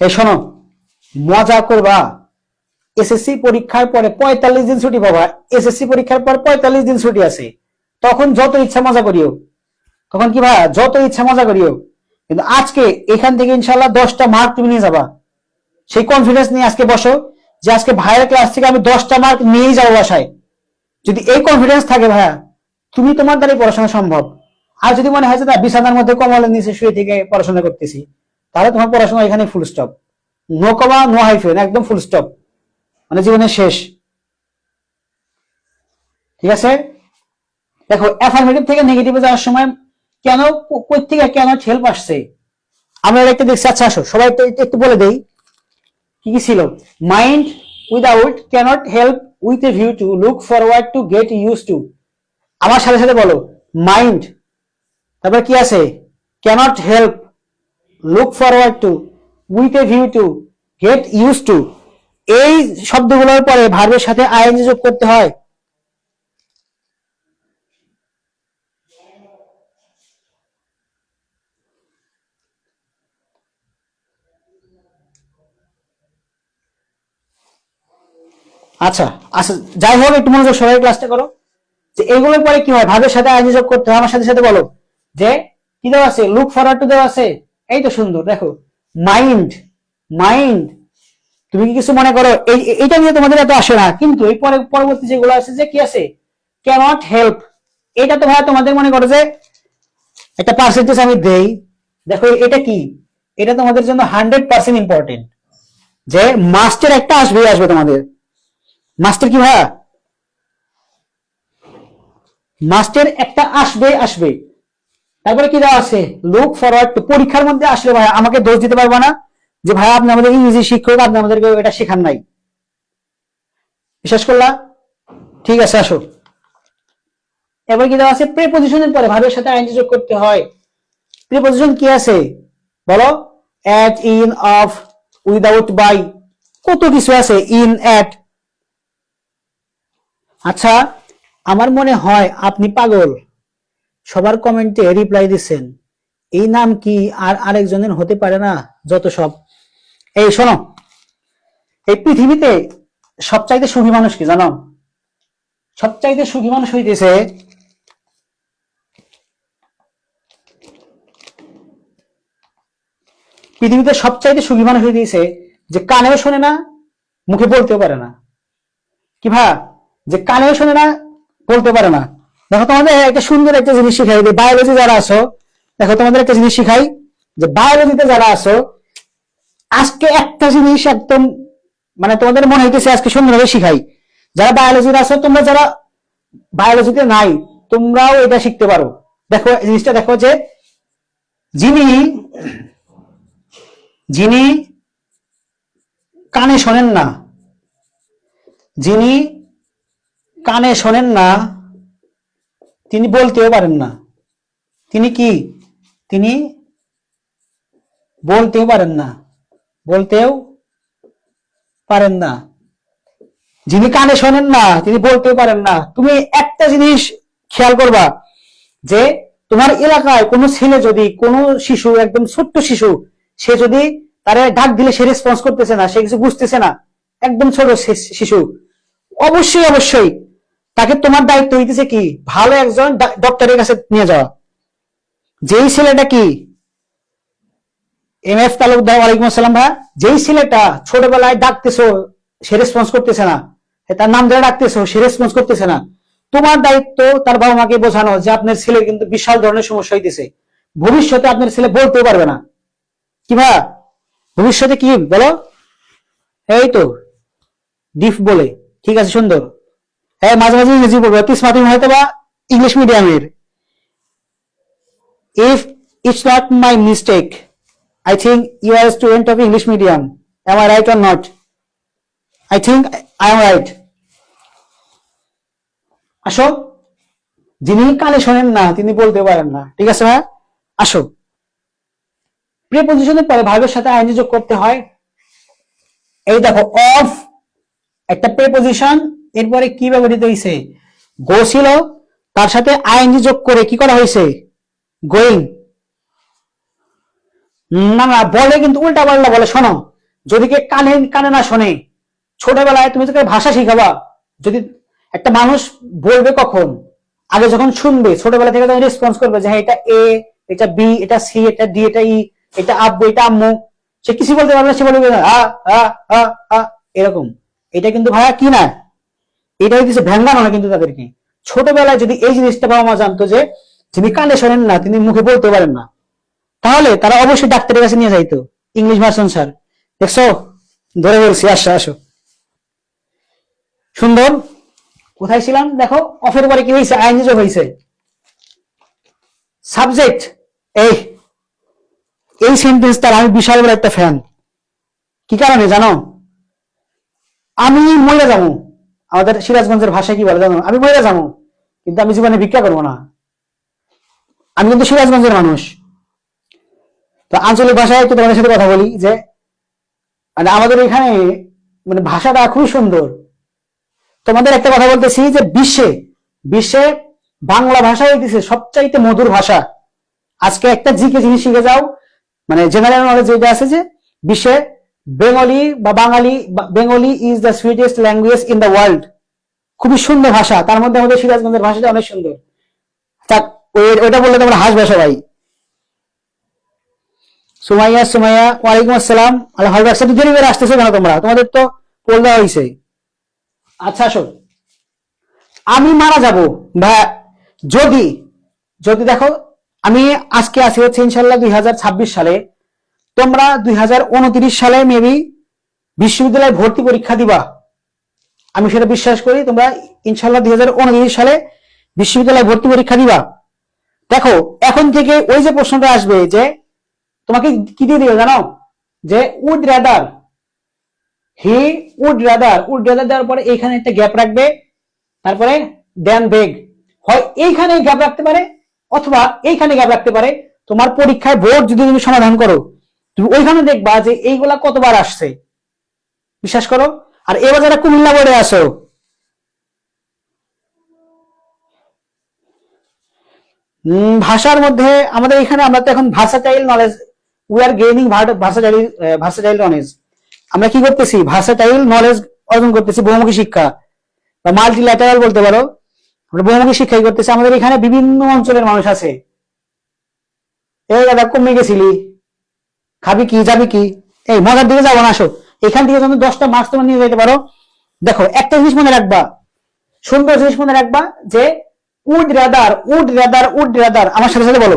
এই শোনো মজা করবা, এসএসসি পরীক্ষার পরে 45 দিন ছুটি পাবা। এসএসসি পরীক্ষার পর 45 দিন ছুটি আছে, তখন যত ইচ্ছা মজা করিও, তখন কি ভাই যত ইচ্ছা মজা করিও। কিন্তু আজকে এখান থেকে ইনশাল্লাহ 10টা মার্ক তুমি নিয়ে যাবা। সেই কনফিডেন্স নিয়ে আজকে বসো যে আজকে ভাইয়ের ক্লাস থেকে আমি 10টা মার্ক নিয়েই যাবো বাসায়। যদি এই কনফিডেন্স থাকে ভাইয়া তুমি তোমার দ্বারাই পড়াশোনা সম্ভব। আর যদি মনে হয় যে না বিছানার মধ্যে কমলের নিচে শুয়ে থেকে পড়াশোনা করতেছি, তাহলে তোমার পড়াশোনা এখানে ফুল স্টপ, নো কমা নো হাইফেন, একদম ফুল স্টপ, মানে জীবনের শেষ। ঠিক আছে, দেখো অ্যাফার্মেটিভ থেকে নেগেটিভে যাওয়ার সময় কেন কই থেকে কেন হেল্প আসছে আমরা একটা দেখছি। আচ্ছা আসো সবাই একটু বলে দেই কি কি ছিল। Mind without cannot help with a view to look forward to get use to. আমার সাথে সাথে বলো মাইন্ড, তারপর কি আছে cannot help, look forward to, with a view to, get use to. এই শব্দগুলোর পরে ভার্বের সাথে আইএনজি যোগ করতে হয়। আচ্ছা আচ্ছা যাই হোক একটু মনোযোগ সবাই ক্লাসটা করো যে এগুলোর পরে কি হয় ভাবের সাথে আইএনজি যোগ করতে হয়। আমার সাথে সাথে বলো যে কি দেওয়া আছে, লুক ফরওয়ার্ড টু দেওয়া আছে। এই তো সুন্দর, দেখো মাইন্ড, মাইন্ড তুমি কি কিছু মনে করো এইটা নিয়ে তোমাদের এত আসে না, কিন্তু এই পরবর্তী যেগুলো আছে যে কি আছে ক্যানট হেল্প, এটা তো ভাই তোমাদের মনে করো যে একটা পার্সেন্টেজ আমি দেই। দেখো এটা কি, এটা তোমাদের জন্য 100% ইম্পর্টেন্ট যে মাস্টার একটা আসবে আসবে তোমাদের। মাস্টার কি ভাইয়া, মাস্টার একটা আসবে আসবে। তারপরে কি দেওয়া আছে লুক ফরওয়ার্ড টু। পরীক্ষার মধ্যে আসলে ভাই আমাকে দোষ দিতে পারবে না যে ভাই আপনি আমাদের ইংরেজি শিক্ষক, আপনি আমাদেরকে এটা শেখান নাই। বিশ্বাস করলা? ঠিক আছে আসো এবার কি দেওয়া আছে প্রিপজিশনের পরে ভার্বের সাথে আইএনজি যোগ করতে হয়। প্রিপজিশন কি আছে বলো, at, in, of, without by, কত কিছু আছে, ইন, এট। আচ্ছা, আমার মনে হয় আপনি পাগল, সবার কমেন্টে রিপ্লাই দিচ্ছেন এই নাম কি আর আরেকজনের হতে পারে না, যত সব। এই শোনো, এই পৃথিবীতে সবচাইতে সুখী মানুষ কি জানো? সবচাইতে সুখী মানুষ হইতেছে পৃথিবীতে সবচাইতে সুখী মানুষ হইতেছে যে কানেও শোনে না, মুখে বলতেও পারে না। কি ভা, যে কানেও শোনে না, বলতে পারে না। দেখো তোমাদের একটা সুন্দর একটা জিনিস শিখাই, যে বায়োলজি যারা আছো, দেখো তোমাদের একটা জিনিস শিখাই, যে বায়োলজিতে যারা আছো, আজকে একটা জিনিস একদম মানে তোমাদের মনে হইতেছে আজকে সুন্দরভাবে শিখাই। যারা বায়োলজিতে আছো, তোমরা যারা বায়োলজিতে নাই, তোমরাও এটা শিখতে পারো। দেখো জিনিসটা দেখো, যে যিনি যিনি কানে শোনেন না, যিনি কানে শোনেন না, তিনি বলতেও পারেন না। তিনি কি? তিনি বলতেও পারেন না, বলতেও পারেন না। যিনি কানে শোনেন না, তিনি বলতেও পারেন না। তুমি একটা জিনিস খেয়াল করবা, যে তোমার এলাকায় কোনো ছেলে যদি, কোনো শিশু, একদম ছোট্ট শিশু, সে যদি তারে ডাক দিলে সে রেসপন্স করতেছে না, সে কিছু বুঝতেছে না, একদম ছোট শিশু, অবশ্যই অবশ্যই তাকে তোমার দায়িত্ব হইতেছে কি, ভালো একজন ডক্টরের কাছে নিয়ে যাওয়া। যেই ছেলেটা কি, এম এফ তালুকদার, ওয়ালাইকুম আসসালাম ভাই, যেই ছেলেটা ছোটবেলায় ডাকতেছো সে রেসপন্স করতেছে না, তার নাম ধরে ডাকতেছো সে রেসপন্স করতেছে না, তোমার দায়িত্ব তার বাবা মাকে বোঝানো যে আপনার ছেলে কিন্তু বিশাল ধরনের সমস্যা হইতেছে, ভবিষ্যতে আপনার ছেলে বলতেও পারবে না। কি ভাই, ভবিষ্যতে কি বলো? এই তো ডিফ বলে, ঠিক আছে, সুন্দর। হ্যাঁ, মাঝে মাঝে ইংরেজি বলবো, তিসমা তুমি হয়তো বা ইংলিশ মিডিয়ামের। If it's not my mistake, I think you are a student of English medium. Am I right or not? I think I am right. আসো, যিনি কানে শোনেন না তিনি বলতে পারেন না, ঠিক আছে ভাই? আসো, প্রিপজিশনের পরে ভার্বের সাথে আইএনজি যোগ করতে হয়। এই দেখো, অফ একটা প্রিপজিশন, এরপরে কি ব্যবহৃত হয়েছে? গো ছিল, তার সাথে আইএনজি যোগ করে কি করা হয়েছে? গোয়িং। না না, বলে কিন্তু উল্টা পাল্টা বলে। শোনো, যদি কে কানে কানে না শোনে, ছোটবেলায় তুমি তোকে ভাষা শিখাবা, যদি একটা মানুষ বলবে কখন? আগে যখন শুনবে, ছোটবেলা থেকে তখন রেসপন্স করবে যে হ্যাঁ এটা এ, এটা বি, এটা সি, এটা ডি, এটা ই, এটা আব্বু, এটা আম্মু। সে কিছু বলতে পারবে না, সে বলবে এরকম। এটা কিন্তু ভাইয়া কি না, এটা হচ্ছে ভ্যাঙ্গানো না কিন্তু তাদেরকে। ছোটবেলায় যদি এই জিনিসটা বাবা মা জানতো যে যিনি কানে শোনেন না তিনি মুখে বলতে পারেন না, তাহলে তারা অবশ্যই ডাক্তারের কাছে নিয়ে যাইতো। ইংলিশ ভার্সন স্যার, দেখছো, ধরে বলছি। আসো আসো, সুন্দর। কোথায় ছিলাম? দেখো, অফের পরে কি হয়েছে? আইএনজি যোগ হয়েছে। সাবজেক্ট, এই এই সেন্টেন্সটার আমি বিশাল বড় একটা ফ্যান। কি কারণে জানো? আমি মরে যাবো, আমাদের সিরাজগঞ্জের ভাষায় কি বলে জানো? আমি মরে যাবো, কিন্তু আমি জীবনে ভিক্ষা করবো না। আমি কিন্তু সিরাজগঞ্জের মানুষ, তো আঞ্চলিক ভাষায় একটু তোমাদের সাথে কথা বলি, যে মানে আমাদের এখানে মানে ভাষাটা খুবই সুন্দর। তোমাদের একটা কথা বলতেছি, যে বিশ্বে বিশ্বে বাংলা ভাষা হইতেছে সবচাইতে মধুর ভাষা। আজকে একটা জিকে জিনিস শিখে যাও, মানে জেনারেল নলেজ যেটা আছে, যে বিশ্বে বেঙ্গলি বা Bangali, Bengali is the sweetest language in the world. খুবই সুন্দর ভাষা, তার মধ্যে আমাদের সিরাজগঞ্জের ভাষাটা অনেক সুন্দর। ওইটা বললে তোমরা হাসবে সবাই। সুমাইয়া, সুমাইয়া, ওয়ালাইকুম আসসালাম। আলহামদুলিল্লাহ, দেরি করে আসতেছো কেন তোমরা? তোমাদের তো পোল দেওয়া হয়েছে। আচ্ছা আসো, আমি মারা যাব বা যদি, যদি দেখো আমি আজকে আছি হচ্ছে ইনশাল্লাহ 2026 সালে, তোমরা 2029 সালে মেবি বিশ্ববিদ্যালয়ে ভর্তি পরীক্ষা দিবা, আমি সেটা বিশ্বাস করি। তোমরা ইনশাল্লাহ 2029 সালে বিশ্ববিদ্যালয়ে ভর্তি পরীক্ষা দিবা। দেখো, এখন থেকে ওই যে প্রশ্নটা আসবে, যে তোমাকে কি দিয়ে দিবে জানো? যে would rather, he would rather, would rather দেওয়ার পরে এইখানে একটা গ্যাপ রাখবে, তারপরে দেন বেগ, হয় এইখানে গ্যাপ রাখতে পারে অথবা এইখানে গ্যাপ রাখতে পারে। তোমার পরীক্ষায় বোর্ড যদি তুমি সমাধান করো, তুমি ওইখানে দেখবা যে এইগুলা কতবার আসছে, বিশ্বাস করো। আর এবার যারা কুমিল্লা বোর্ডে আসো, ভাষার মধ্যে আমাদের এখানে আমরা তো এখন versatile knowledge, we are gaining versatile knowledge. আমরা কি করতেছি? ভার্সাটাইল নলেজ অর্জন করতেছি, বহুমুখী শিক্ষা বা মাল্টিল্যাটারাল বলতে পারো। আমরা বহুমুখী শিক্ষাই করতেছি। আমাদের এখানে বিভিন্ন অঞ্চলের মানুষ আছে। এই দাদা কমে গেছিলি, খাবি কি, যাবি কি? এই মজার দিকে যাবো না, আসো। এখান থেকে যখন 10টা মার্কস তোমরা নিয়ে যেতে পারো। দেখো একটা জিনিস মনে রাখবা, সুন্দর জিনিস মনে রাখবা যে would rather, would rather, would rather, আমার সাথে সাথে বলো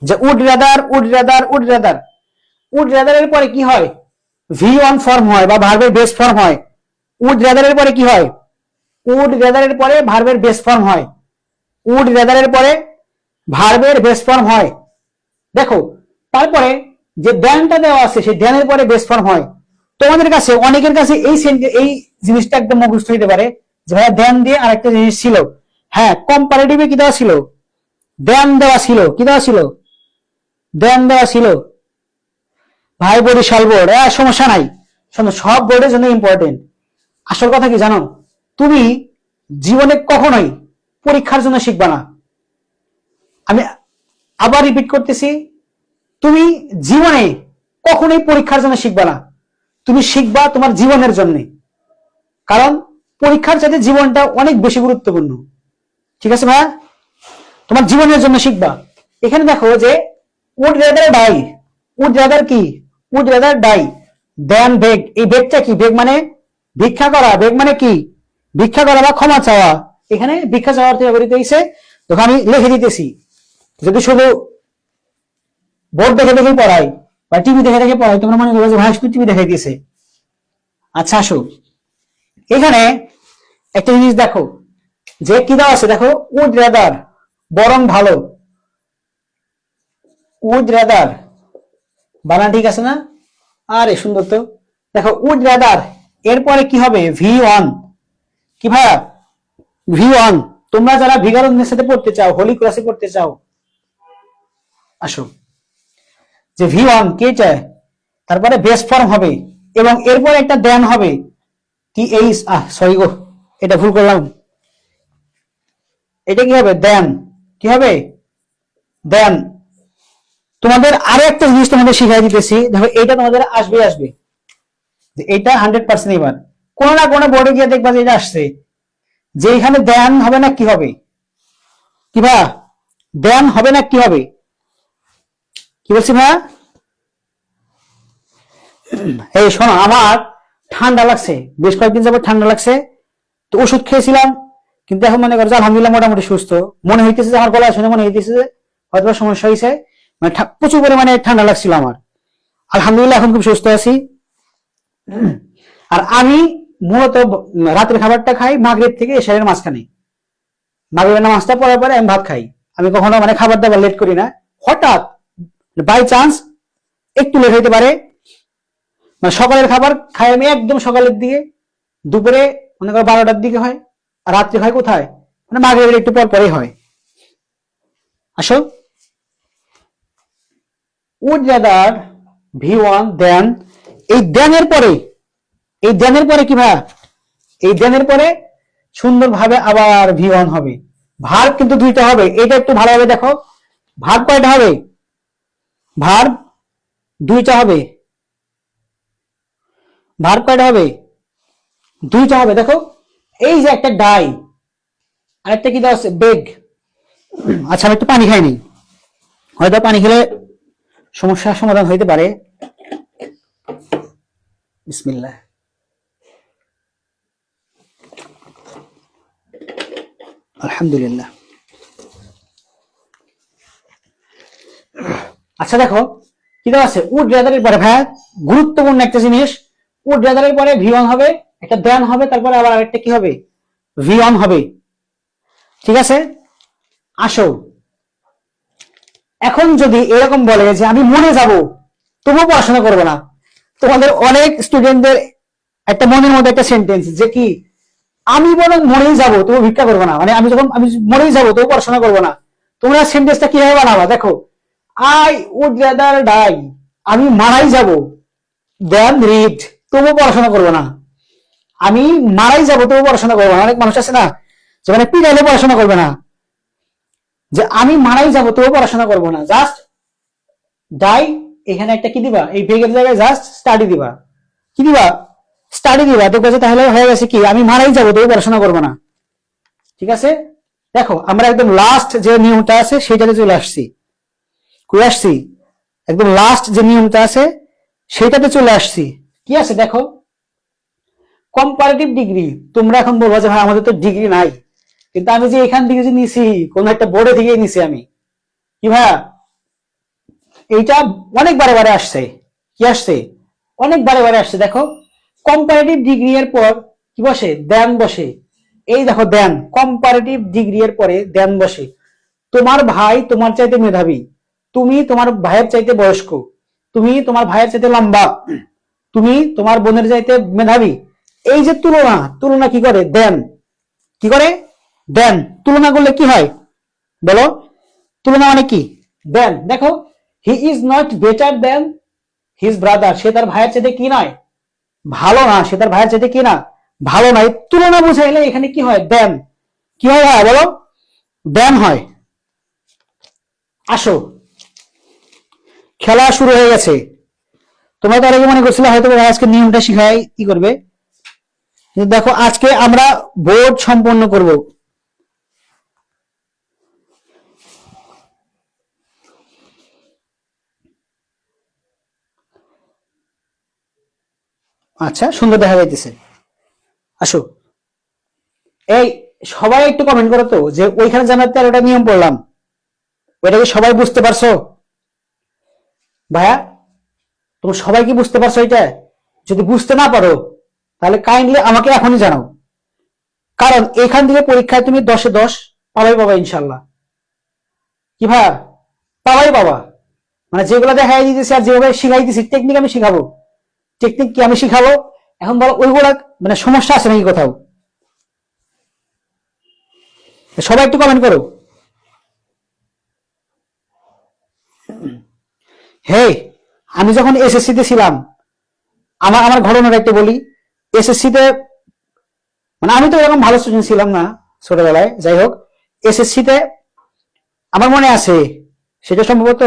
যে would rather, would rather, would rather. Would rather এর পরে কি হয়? ভি অন ফর্ম হয় বা ভার্বের বেস ফর্ম হয়। উড রাদার এর পরে কি হয়? উড রাদার এর পরে ভার্বের বেস ফর্ম হয়। উড রাদার এর পরে ভার্বের বেস ফর্ম হয়। দেখো তারপরে যে দ্যানটা দেওয়া আছে সেই দ্যানের পরে বেস ফর্ম হয়। তোমাদের কাছে অনেকের কাছে এই জিনিসটা একদম মুখস্থ হইতে পারে যে ভাইয়া দ্যান দিয়ে আরেকটা জিনিস ছিল। হ্যাঁ, কম্পারেটিভে কি দেওয়া ছিল? দ্যান দেওয়া ছিল। কি দেওয়া ছিল? দ্যান দেওয়া ছিল। ভাই বরিশাল বোর্ড, সমস্যা নাই, শোনো সব বোর্ডের জন্য ইম্পর্টেন্ট। আসল কথা কি জানো? তুমি জীবনে কখনোই পরীক্ষার জন্য শিখবা না। আমি আবার রিপিট করতেছি, তুমি জীবনে কখনোই পরীক্ষার জন্য শিখবা না। তুমি শিখবা তোমার জীবনের জন্য। কারণ পরীক্ষার চাইতে জীবনটা অনেক বেশি গুরুত্বপূর্ণ। ঠিক আছে ভাইয়া? তোমার জীবনের জন্য শিখবা। এখানে দেখো যে would rather die, would rather কি? Would rather die than beg. এই বেগটা কি? বেগ মানে ভিক্ষা করা। বেগ মানে কি? ভিক্ষা করা বা ক্ষমা চাওয়া। এখানে ভিক্ষা চাওয়ার থেকে ব্যবহৃত হয়েছে। তখন আমি লিখে দিতেছি, যদি শুধু বোর্ড দেখে দেখে পড়াই বা টিভি দেখে দেখে পড়াই, তোমরা মনে করো যে ভাই শুধু টিভি দেখাই দিয়েছে। আচ্ছা আসো, এখানে একটা জিনিস দেখো যে কি দেওয়া আছে। দেখো উড রাদার, বরং ভালো। উড রাদার বানান ঠিক আছে না? আরে সুন্দর তো। দেখো উড রাদার এরপরে কি হবে? V one. কি ভাইয়া? V one. তোমরা যারা ভিগারুনের সাথে পড়তে চাও, হোলি ক্লাসে পড়তে চাও, আসো। যে ভি ওয়ান কে চায়, তারপরে বেস ফর্ম হবে এবং এরপরে একটা দেন হবে। কি এই সরি গো, এটা ভুল করলাম। এটা কি হবে? দেন। কি হবে? দেন। তোমাদের আরো একটা জিনিস তোমাদের শিখাই দিতেছি। দেখো এটা তোমাদের আসবে আসবে, এটা 100% এবার কোন না কোন বোর্ডে গিয়ে দেখবা যে এটা আসছে, যে এখানে দেন হবে না কি হবে? কি ভাই? দেন হবে না কি হবে? কি বলছি ভাই? এই শোনো, আমার ঠান্ডা লাগছে, বেশ কয়েকদিন যাবত ঠান্ডা লাগছে, তো ওষুধ খেয়েছিলাম, কিন্তু এখন মনে করছে আলহামদুলিল্লাহ মোটামুটি সুস্থ। মনে হইতেছে যে আমার গলা শুনে মনে হইতেছে যে হয়তো সমস্যা হয়েছে, মানে প্রচুর পরিমাণে ঠান্ডা লাগছিল আমার। আলহামদুলিল্লাহ এখন খুব সুস্থ আছি। আর আমি মূলত রাতের খাবারটা খাই মাগরিব থেকে এশারের মাঝখানে। মাগরিবের নামাজটা পড়ার পরে আমি ভাত খাই। আমি কখনো মানে খাবার দাবার লেট করি না। হঠাৎ বাই চান্স একটু লেট হইতে পারে, মানে সকালের খাবার খাই আমি একদম সকালের দিকে, দুপুরে মনে করো 12টার দিকে হয়, আর রাত্রে হয় কোথায়? মানে মাগরিবের একটু পর পরে হয়। আসো, would rather V one than. এই দেনের পরে, এই দেনের পরে কি ভাই? এই দেনের পরে সুন্দরভাবে আবার ভি ওয়ান হবে। ভার্ব কিন্তু দুইটা হবে, এটা একটু ভালোভাবে দেখো। ভার্ব কয়টা হবে? ভার্ব দুইটা হবে। ভার্ব কয়টা হবে? দুইটা হবে। দেখো এই যে একটা ডাই, আরেকটা কি দেওয়া আছে? বেগ। আচ্ছা আমি একটু পানি খাইনি, হয়তো পানি খেলে সমস্যার সমাধান হইতে পারে। বিসমিল্লাহ। আলহামদুলিল্লাহ। আচ্ছা দেখো কি দেওয়া আছে? উড রাদারের পরে ভাই গুরুত্বপূর্ণ একটা জিনিস, উড রাদারের পরে ভি ওয়ান হবে, একটা দেন হবে, তারপরে আবার আরেকটা কি হবে? ভি ওয়ান হবে। ঠিক আছে? আসো, এখন যদি এরকম বলে যে আমি মনে যাব তবুও পড়াশোনা করবো না, তোমাদের অনেক স্টুডেন্টদের একটা মনের মধ্যে একটা সেন্টেন্স যে কি, আমি বরং মরেই যাবো তবু ভিক্ষা করবো না, মানে আমি মরেই যাবো তবু পড়াশোনা করবো না। তোমরা সেন্টেন্সটা কিভাবে বানাবা? দেখো, আই উড রাদার ডাই, আমি মারাই যাব, দেন রিড, তবুও পড়াশোনা করবো না। আমি মারাই যাব তবুও পড়াশোনা করবো না। অনেক মানুষ আছে না যেখানে পিটাইলে পড়াশোনা করবে না, যে আমি মারাই যাব তবুও পড়াশোনা করবো না, জাস্ট ডাই, এখানে একটা কি দিবা, এই বেগের জায়গায় জাস্ট স্টাডি দিবা, কি দিবা, স্টাডি দিবা। তো কাছে তাহলে হয়ে গেছে কি, আমি মারাই যাবো তবু পড়াশোনা করবো না। ঠিক আছে, দেখো আমরা একদম লাস্ট যে নিয়মটা আছে সেটাতে চলে আসছি, কই আসছি, একদম লাস্ট যে নিয়মটা আছে সেটাতে চলে আসছি। কি আছে দেখো, কম্পারেটিভ ডিগ্রি। তোমরা এখন বলবো যে ভাই আমাদের তো ডিগ্রি নাই, কিন্তু আমি যে এখান থেকে যে নিছি কোন একটা বোর্ডে থেকে নিছি আমি, কি ভাইয়া এইটা অনেক বারে বারে আসছে। কি আসছে, অনেক বারে বারে আসছে। দেখো কম্পারেটিভ ডিগ্রি এর পর কি বসে, দেন বসে। এই দেখো দেন, কম্পারেটিভ ডিগ্রি এর পরে দেন বসে। তোমার ভাই তোমার চাইতে মেধাবী, তুমি তোমার ভাইয়ের চাইতে বয়স্ক, তুমি তোমার ভাইয়ের চাইতে লম্বা, তুমি তোমার বোনের চাইতে মেধাবী। এই যে তুলনা, তুলনা কি করে, দেন, কি করে, দেন। তুলনা করলে কি হয় বলো, তুলনা মানে কি, দেন। দেখো he is not better than his brother, সে তার ভাইয়ের চাইতে কি নয়, ভালো না, সে তার ভাইয়ের চাইতে কি না, ভালো নয়। তুলনা বুঝাইলে এখানে কি হয়, দেন। কি হয় ভাই বলো, দেন হয়। আসো, খেলা শুরু হয়ে গেছে। তোমরা তো আগে মনে করছিলে হয়তো আজকে নিয়মটা শিখাই কি করবে, দেখো আজকে আমরা বোর্ড সম্পন্ন করব। আচ্ছা, সুন্দর দেখা যাইতেছে। আসো, এই সবাই একটু কমেন্ট করো তো যে ওইখানে যে আমরা 13টা নিয়ম পড়লাম ওইটাকে সবাই বুঝতে পারছো? ভাইয়া তোমরা সবাই কি বুঝতে পারছো এটা? যদি বুঝতে না পারো তাহলে কাইন্ডলি আমাকে এখনই জানাও, কারণ এখান থেকে পরীক্ষায় তুমি 10-এ 10 পাবাই পাবা ইনশাল্লাহ। কি ভাইয়া, পাবাই পাবা। মানে যেগুলো দেখাই দিতেছি আর যেভাবে শিখাই দিতেছি, টেকনিক আমি শিখাবো। টেকনিক কি আমি শিখাবো, এখন বলো ওইগুলা মানে সমস্যা আছে নাকি কোথাও? সবাই একটু কমেন্ট করো। হে, আমি যখন এসএসসি তে ছিলাম, আমার আমার ঘটনাটা একটু বলি। এসএসসি তে মানে আমি তো এরকম ভালো স্টুডেন্ট ছিলাম না ছোটবেলায়, যাই হোক এসএসসি তে আমার মনে আছে সেটা সম্ভবত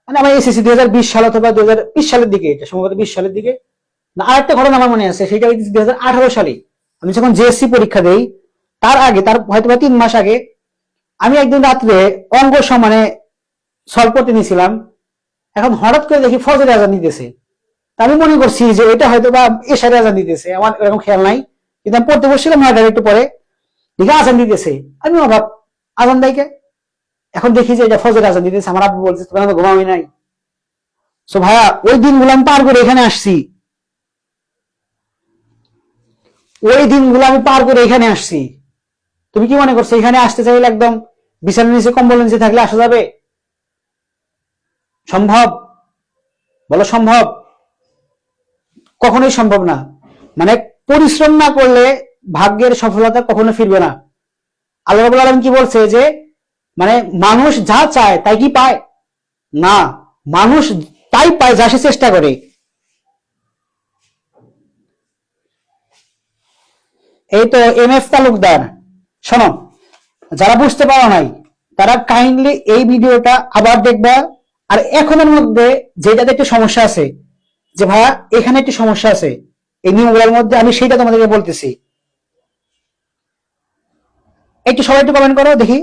মানে আমার এসএসসি 2020 সাল অথবা 2020 সালের দিকে, এটা সম্ভবত 20 সালের দিকে। না, আরেকটা ঘটনা আমার মনে আছে, সেটা হচ্ছে 2018 সালে আমি যখন জেএসসি পরীক্ষা দেই, তার আগে, তার হয়তো 3 মাস আগে, আমি একদিন রাত্রে অঙ্ক সমানে সলভ করতে নিয়েছিলাম। এখন হঠাৎ করে দেখি ফজর আজান দিতেছে। আমি মনে করছি যে এটা হয়তো বা এশারে আজান দিতেছে, আমার এরকম খেয়াল নাই, কিন্তু আমি পড়তে বসছিলাম 9টার একটু পরে, দেখি আজান দিতেছে। আমি অভাব, আজান দেয় কে? এখন দেখি যে এটা ফজর আজান দিতেছে। আমার আব্বু বলছে তোমার তো ঘুমামি নাই। সো ভাইয়া ওই দিনগুলো আমি পার করে এখানে আসছি, ওই দিনগুলো আমি পার করে এখানে আসছি। তুমি কি মনে করছো এখানে আসতে চাইলে একদম বিছানার নিচে কম্বল নিচে থাকলে আসা যাবে? সম্ভব? বলো সম্ভব? কখনোই সম্ভব না। মানে পরিশ্রম না করলে ভাগ্যের সফলতা কখনো ফিরবে না। আল্লাহ রাব্বুল আলামিন কি বলছে যে মানে মানুষ যা চায় তাই কি পায় না, মানুষ তাই পায় যা সে চেষ্টা করে। এই তো এমএফ তালুকদার, শোনো, যারা বুঝতে পারো নাই তারা কাইন্ডলি এই ভিডিওটা আবার দেখবা। আর এখনের মধ্যে যেটাতে একটু সমস্যা আছে, যে ভাইয়া এখানে একটু সমস্যা আছে এই নিয়মগুলোর মধ্যে, আমি সেইটা তোমাদেরকে বলতেছি। একটু সবাই একটু কমেন্ট করো দেখি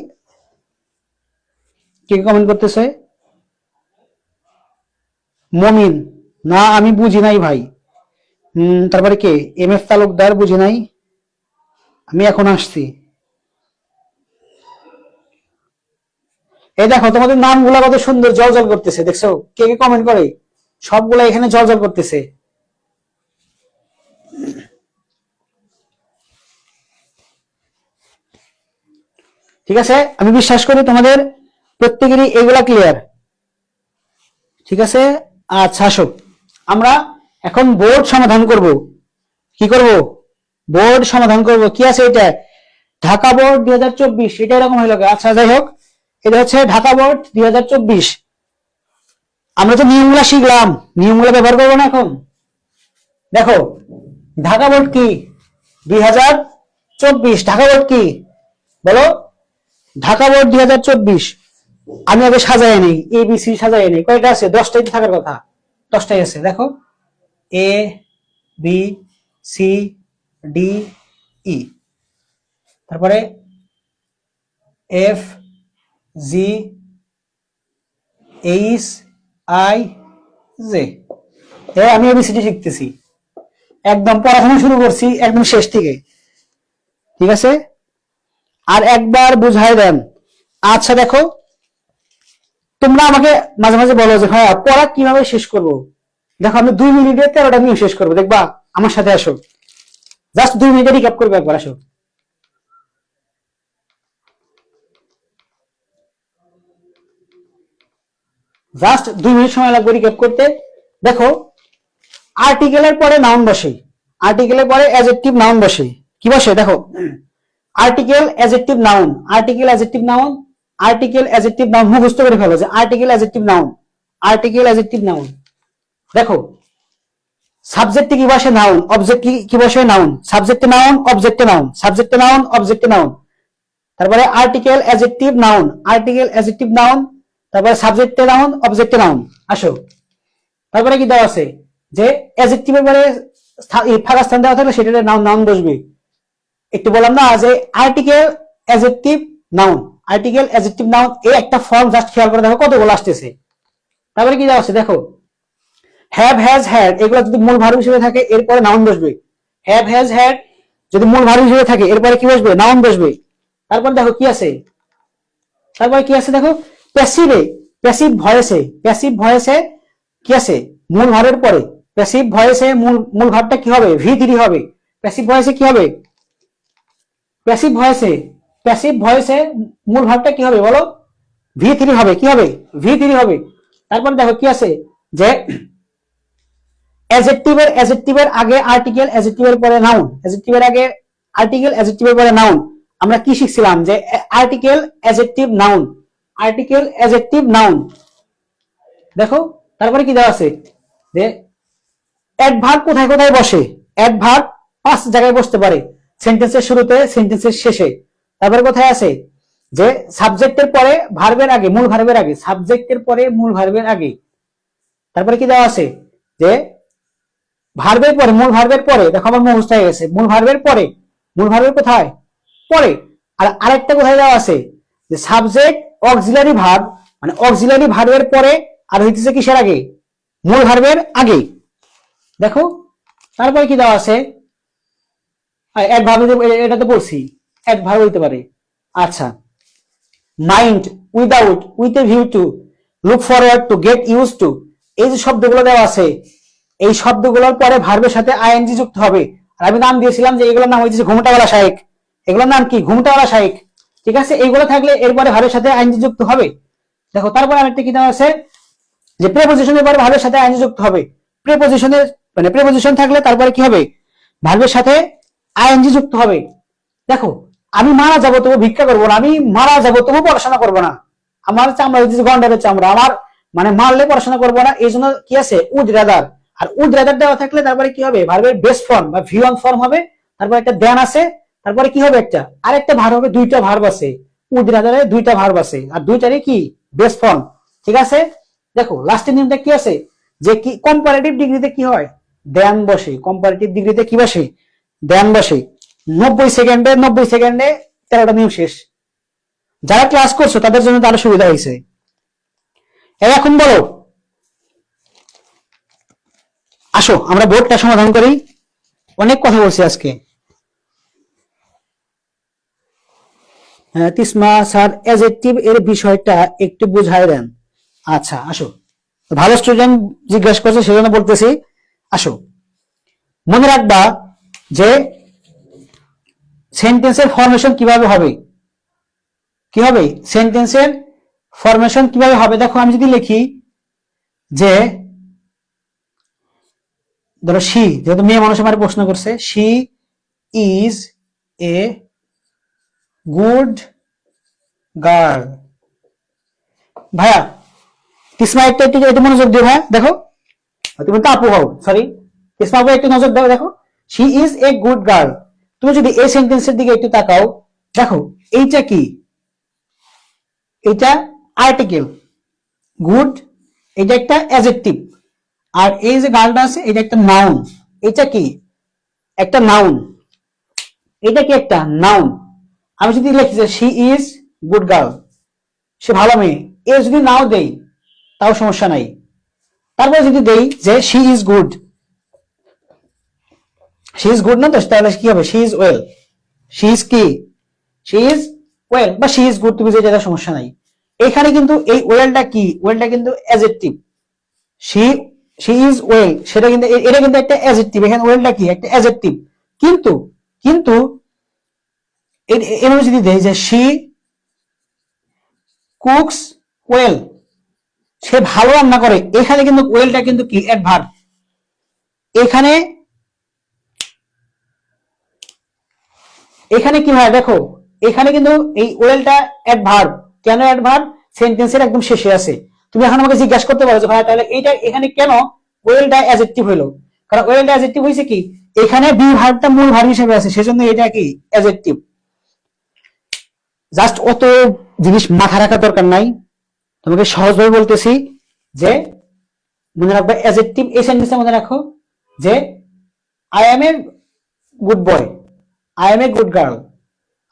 কে কমেন্ট করতেছে। মমিন, না আমি বুঝি নাই ভাই। তারপরে কে, এমএফ তালুকদার, বুঝি নাই, আমি এখন আসছি। এই দেখো তোমাদের নামগুলো কত সুন্দর জল জল করতেছে, দেখছো কে কে কমেন্ট করে, সবগুলা এখানে জল জল করতেছে। ঠিক আছে, আমি বিশ্বাস করি তোমাদের প্রত্যেকেরই এগুলা ক্লিয়ার। ঠিক আছে, আচ্ছা আসো আমরা এখন বোর্ড সমাধান করব। কি করব, বোর্ড সমাধান করব। কি আছে এটা, ঢাকা বোর্ড 2024, এটা এরকম হইল। আচ্ছা যাই হোক, এটা হচ্ছে ঢাকা বোর্ড 2024। আমরা তো নিয়মগুলা শিখলাম, নিয়মগুলো ব্যবহার করবো না এখন। দেখো ঢাকা বোর্ড কি 2024, ঢাকা বোর্ড কি বলো, ঢাকা বোর্ড 2024। আমি আগে সাজাই নেই, ABC সাজাই নেই, কয়টা আছে? 10টাই থাকার কথা, 10টাই আছে। দেখো ABCDE, তারপরে FGHIJ। আমি ABCD শিখতেছি, একদম পড়াশোনা শুরু করছি একদম শেষ থেকে, ঠিক আছে? আর একবার বুঝাই দেন। আচ্ছা দেখো, তোমরা আমাকে মাঝে মাঝে বলো যে হ্যাঁ পড়া কিভাবে শেষ করব। দেখো আমি 2 মিনিটে 13টা নিয়ে শেষ করবো, দেখবা? আমার সাথে আসো, জাস্ট 2 মিনিটে রিক্যাপ করবে একবার, আসো। জাস্ট 2 মিনিট সময় লাগবে রিক্যাপ করতে। দেখো আর্টিকেলের পরে নাউন বসে, আর্টিকেলের পরে অ্যাডজেক্টিভ নাউন বসে। কি বসে? দেখো article adjective noun, article adjective noun, article adjective noun মুখস্থ করে ফেলো যে article adjective noun, article adjective noun. দেখো সাবজেক্টে কি বসে? নাউন। অবজেক্ট কি বসে? নাউন। সাবজেক্টে নাউন, অবজেক্টে নাউন, সাবজেক্টে নাউন, অবজেক্টে নাউন। তারপরে article adjective noun, article adjective noun, তারপরে সাবজেক্টে নাউন, অবজেক্টে নাউন। আসো, তারপরে কি দেওয়া আছে যে অ্যাডজেক্টিভের পরে ফাঁকা স্থান দেওয়া থাকলে সেটাতে নাউন, নাউন বসবে। একটু বললাম না যে article adjective noun, article adjective noun, এই একটা ফর্ম জাস্ট খেয়াল করে দেখো কতগুলো আসতেছে। তারপরে কি দেওয়া আছে দেখো, হ্যাভ, হ্যাজ, হ্যাড, এগুলো যদি মূল ভার্ব হিসেবে থাকে এরপরে নাউন বসবে। হ্যাভ, হ্যাজ, হ্যাড যদি মূল ভার্ব হিসেবে থাকে এরপরে কি বসবে? নাউন বসবে। তারপর দেখো কি আছে, তারপরে কি আছে দেখো, প্যাসিভে, প্যাসিভ ভয়েসে, প্যাসিভ ভয়েসে কি আছে? মূল ভার্বের পরে। প্যাসিভ ভয়েসে মূল ভার্বটা কি হবে? V3 হবে। প্যাসিভ ভয়েসে কি হবে? প্যাসিভ ভয়েসে, প্যাসিভ ভয়েসে মূল ভার্বটা কি হবে বলো? V3 হবে। কি হবে? V3 হবে। তারপর দেখো কি আছে যে অ্যাডজেক্টিভের আগে আর্টিকেল, অ্যাডজেক্টিভের পরে নাউন, অ্যাডজেক্টিভের আগে আর্টিকেল, অ্যাডজেক্টিভের পরে নাউন। আমরা কি শিখছিলাম যে article adjective noun, article adjective noun. দেখো তারপরে কি দেওয়া আছে যে অ্যাডভার্ব কোথায় কোথায় বসে? অ্যাডভার্ব 5 জায়গায় বসতে পারে, সেন্টেন্সের শুরুতে, সেন্টেন্সের শেষে। তারপরে কোথায় আছে যে সাবজেক্টের পরে ভার্বের আগে, মূল ভার্বের আগে, সাবজেক্টের পরে মূল ভার্বের আগে। তারপরে কি দেওয়া আছে যে ভার্বের পরে, মূল ভার্বের পরে। দেখো আমার মুখস্থ হয়ে গেছে, মূল ভার্বের পরে, মূল ভার্বের কোথায়? পরে। আর আরেকটা কোথায় দেওয়া আছে যে সাবজেক্ট অক্সিলারি ভার্ব, মানে অক্সিলারি ভার্বের পরে আর হইতেছে কিসের আগে? মূল ভার্বের আগে। দেখো তারপরে কি দেওয়া আছে, অ্যাডভার্ব, এটা তো বলছি অ্যাডভার্ব হইতে পারে। আচ্ছা, mind, without, with a view to, look forward to, get use to, এই যে শব্দগুলো দেওয়া আছে, এই শব্দগুলোর পরে ভার্বের সাথে আইএনজি যুক্ত হবে। আর আমি নাম দিয়েছিলাম যে এগুলোর নাম হচ্ছে ঘুমটাওয়ালা শাইখ। এগুলোর নাম কি? ঘুমটাওয়ালা শাইখ। ঠিক আছে, এইগুলো থাকলে এরপরে ভার্বের সাথে আইএনজি যুক্ত হবে। দেখো তারপরে আরেকটা কি দেওয়া আছে যে প্রেপোজিশনের পরে ভার্বের সাথে আইএনজি যুক্ত হবে। প্রেপোজিশনের মানে প্রেপোজিশন থাকলে তারপরে কি হবে? ভার্বের সাথে আইএনজি যুক্ত হবে। দেখো আমি মারা যাবো তবু ভিক্ষা করবো না, আমি মারা যাবো তবু পড়াশোনা করবো না, আমার চামড়া হচ্ছে গন্ডারের চামড়া, আমার মানে মারলে পড়াশোনা করবো না। এই জন্য কি আছে? Would rather. আর উড রাদার দেওয়া থাকলে তারপরে কি হবে? ভার্বের বেস ফর্ম বা V1 ফর্ম হবে। তারপরে একটা দেন আছে, তারপরে কি হবে? একটা আরেকটা ভার্ব হবে, দুইটা ভার্ব আছে। উড রাদারে দুইটা ভার্ব আছে, আর দুইটারই কি? Base form. ঠিক আছে, দেখো লাস্টের নিয়মটা কি আছে যে কি কম্পারেটিভ ডিগ্রিতে কি হয়? দেন বসে। কম্পারেটিভ ডিগ্রিতে কি বসে? দেন বসে। 90 সেকেন্ডে 13টা নিয়ম শেষ। যারা ক্লাস করছো তাদের জন্য তার সুবিধা হয়েছে। এখন বলো, আসো আমরা বোর্ডটা সমাধান করি। অনেক কথা বলছি আজকে। তিসমা স্যার অ্যাডজেক্টিভ এর বিষয়টা একটু বুঝাই দেন। আচ্ছা আসো, ভালো স্টুডেন্ট জিজ্ঞাসা করছে সেজন্য বলতেছি। আসো, মনে রাখবা যে সেন্টেন্সের ফরমেশন কিভাবে হবে, কি হবে সেন্টেন্সের ফরমেশন কিভাবে হবে। দেখো আমি যদি লিখি যে ধরো শি, যেহেতু মেয়ে মানুষ আমার প্রশ্ন করছে, she is a good girl, ভাইয়া তিসমা একটু একটু একটু মনোযোগ দিও ভাইয়া, দেখো তুমি তো আপু হও, সরি, তিসমা আপু একটু নজর দাও, দেখো she is a good girl. তুমি যদি এই সেন্টেন্সের দিকে একটু তাকাও, দেখো এইটা কি, এটা আর্টিকেল, গুড এটা একটা অ্যাডজেক্টিভ, আর এই যে গার্লটা আছে এটা একটা নাউন। এটা কি একটা নাউন, এটা কি একটা নাউন। আমি যদি লিখি যে শি ইজ গুড গার্ল, সে ভালো মেয়ে, এ যদি নাও দেই তাও সমস্যা নাই। তারপরে যদি দেই যে she is good, she is good না তো, তাহলে কি হবে, she is well, she is কি, শি ইজ ওয়েল বা শি ইজ গুড, তুমি যে যেটা সমস্যা নাই। এখানে কিন্তু এই ওয়েলটা কি, ওয়েলটা কিন্তু adjective, she she is well সেটা কিন্তু, এটা কিন্তু একটা অ্যাডজেক্টিভ, এখানে ওয়েলটা কি একটা অ্যাডজেক্টিভ। কিন্তু কিন্তু এর যদি দেই যে শি কুকস ওয়েল, সে ভালো রান্না করে, এখানে কিন্তু ওয়েলটা কিন্তু কি অ্যাডভার্ব। এখানে এখানে কি হয় দেখো, এখানে কিন্তু এই ওয়েলটা অ্যাডভার্ব। কেন অ্যাডভার্ব, সেন্টেন্সের একদম শেষে আছে। তুমি এখন আমাকে জিজ্ঞাসা করতে পারো যে ভাই তাহলে এইটা এখানে কেন ওয়েলটা অ্যাডজেক্টিভ হলো, কারণ ওয়েলটা অ্যাডজেক্টিভ হয়েছে কি, এখানে বি ভার্বটা মূল ভার্ব হিসেবে আছে, সেজন্য এটা কি অ্যাডজেক্টিভ। জাস্ট অত জিনিস মাথা রাখার দরকার নাই, তোমাকে সহজভাবে বলতেছি যে মনে রাখবে অ্যাডজেক্টিভ এই সেন্টেন্সের মধ্যে রাখো যে I am a good boy, I am a good girl,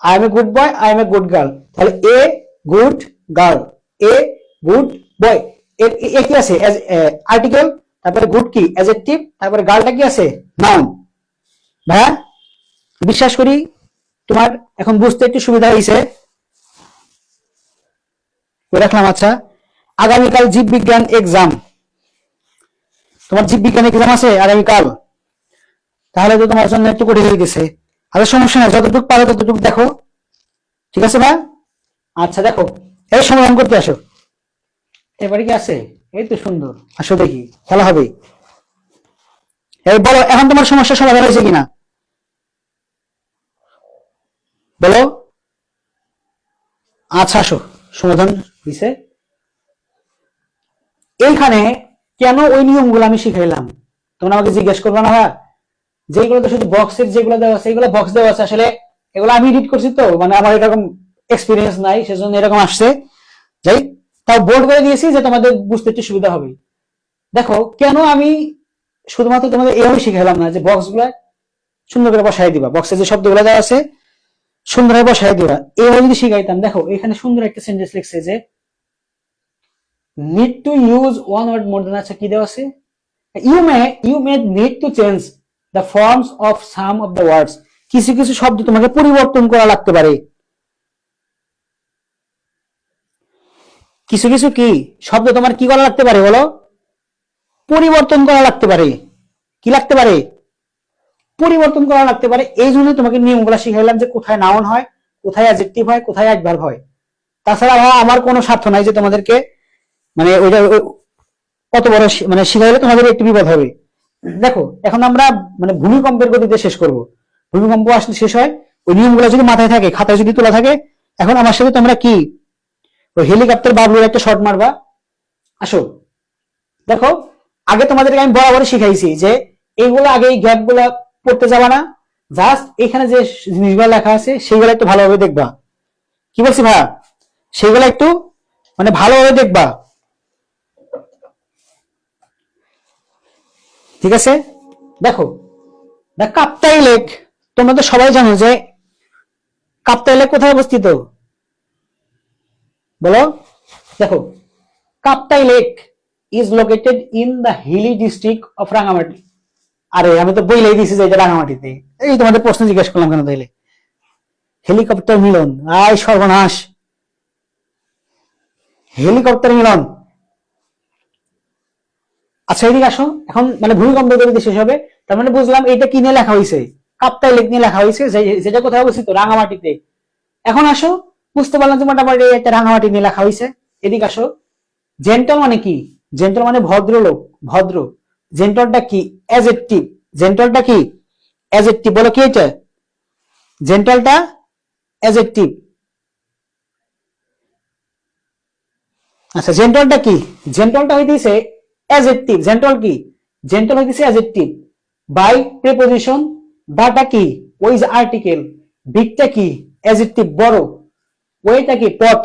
I am a good boy, I am a good girl, তাহলে a good girl, a good boy, এর কি আছে আর্টিকেল, তারপরে গুড কি অ্যাডজেক্টিভ, তারপরে গার্লটা কি আছে নাউন। ভাইয়া বিশ্বাস করি তোমার এখন বুঝতে একটু সুবিধা হয়েছে। রাখলাম। আচ্ছা, আগামীকাল জীববিজ্ঞান এক্সাম, তোমার জীববিজ্ঞান এক্সাম আছে আগামীকাল, তাহলে তো তোমার জন্য একটু কঠিন হয়ে গেছে। আরে সমস্যা নাই, যতটুকু পারো ততটুকু দেখো, ঠিক আছে ভাই। আচ্ছা দেখো, এই সমাধান করতে আসো, এবারে কি আছে, এই তো সুন্দর, আসো দেখি খেলা হবে। এই বলো এখন তোমার সমস্যার সমাধান হয়েছে কিনা বলো। আচ্ছা আসো, সমাধান হয়েছে। এইখানে কেন ওই নিয়মগুলো আমি শিখাইলাম তোমরা আমাকে জিজ্ঞেস করবে না ভাই, যেগুলো তো শুধু বক্সের যেগুলো দেওয়া আছে এগুলো বক্স দেওয়া আছে, আসলে এগুলো আমি এডিট করছি তো, মানে আমার এরকম এক্সপিরিয়েন্স নাই, সেজন্য এরকম আসছে। যাই, তাও বোর্ড করে দিয়েছি যে তোমাদের বুঝতে একটু সুবিধা হবে। দেখো কেন আমি শুধুমাত্র তোমাদের এইভাবে শিখাইলাম না যে বক্স গুলা সুন্দর করে বসাই দিবা, বক্সে যে শব্দগুলো দেওয়া আছে সুন্দরভাবে বসাই দিবা, এইভাবে যদি শিখাইতাম। দেখো এখানে সুন্দর একটা সেন্টেন্স লিখছে যে need to use one word more than, আচ্ছা কি দেওয়া আছে, you may need to change the forms of some of the words, কিছু কিছু শব্দ তোমাকে পরিবর্তন করা লাগতে পারে, কিছু কিছু কি শব্দ তোমার কি করা লাগতে পারে বলো, পরিবর্তন করা লাগতে পারে। কি লাগতে পারে, পরিবর্তন করা লাগতে পারে। এই জন্য তোমাকে নিয়মগুলো শিখাইলাম যে কোথায় নাউন হয়, কোথায় অ্যাডজেক্টিভ হয়, কোথায় অ্যাডভার্ব হয়। তাছাড়া আমার কোনো স্বার্থ নাই যে তোমাদেরকে মানে ওইটা কত বড় মানে শিখাইলে তোমাদের একটু বিপদ হবে। দেখো এখন আমরা মানে ভূমিকম্পের গতিতে শেষ করব, ভূমিকম্প আসলে শেষ হয়, ওই নিয়মগুলো যদি মাথায় থাকে, খাতায় যদি তোলা থাকে। এখন আমার সাথে তোমরা কি ওই হেলিকপ্টার বাবলুর একটা শট মারবা, আসো। দেখো আগে তোমাদেরকে আমি বরাবর শিখাইছি যে এইগুলো আগে এই গ্যাপ গুলা পড়তে যাবা না, জাস্ট এখানে যে জিনিসগুলো লেখা আছে সেইগুলো একটু ভালোভাবে দেখবা। কি বলছি ভাইয়া, সেইগুলো একটু মানে ভালোভাবে দেখবা, ঠিক আছে। দেখো দা কাপ্তাই লেক, তোমরা তো সবাই জানো যে কাপ্তাই লেক কোথায় অবস্থিত বলো। দেখো Kaptai lake is located in the hilly district of Rangamati. আরে আমি তো বইলেই দিছি যে এটা রাঙামাটিতে, এই তোমাদের প্রশ্ন জিজ্ঞেস করলাম কেন তাইলে। হেলিকপ্টার মিলন, আয় সর্বনাশ, হেলিকপ্টার মিলন। আচ্ছা এদিকে আসো, এখন মানে ভূমিকম্প যদি শেষ হবে, তার মানে বুঝলাম এটা কি নিয়ে লেখা হয়েছে, কাপ্তাই লেক নিয়ে লেখা হয়েছে, যেটা কোথায় অবস্থিত রাঙামাটিতে। এখন আসো, বুঝতে পারলাম যে মোটামুটি একটা রাঙামাটি নিয়ে লেখা হয়েছে। এদিকে আসো, জেন্টল মানে কি, জেন্টল মানে ভদ্রলোক, ভদ্র। জেন্টলটা কি অ্যাডজেক্টিভ, জেন্টলটা কি অ্যাডজেক্টিভ, বলো কি এটা, জেন্টলটা অ্যাডজেক্টিভ। আচ্ছা, জেন্টলটা কি? জেন্টলটা হইতেছে অ্যাডজেক্টিভ। জেন্টল কি? জেন্টল হইতেছে অ্যাডজেক্টিভ বাই প্রিপোজিশন। দাটা কি? ওই যে আর্টিকেল। বিগটা কি? অ্যাডজেক্টিভ বড়। ওইটা কি? পথ,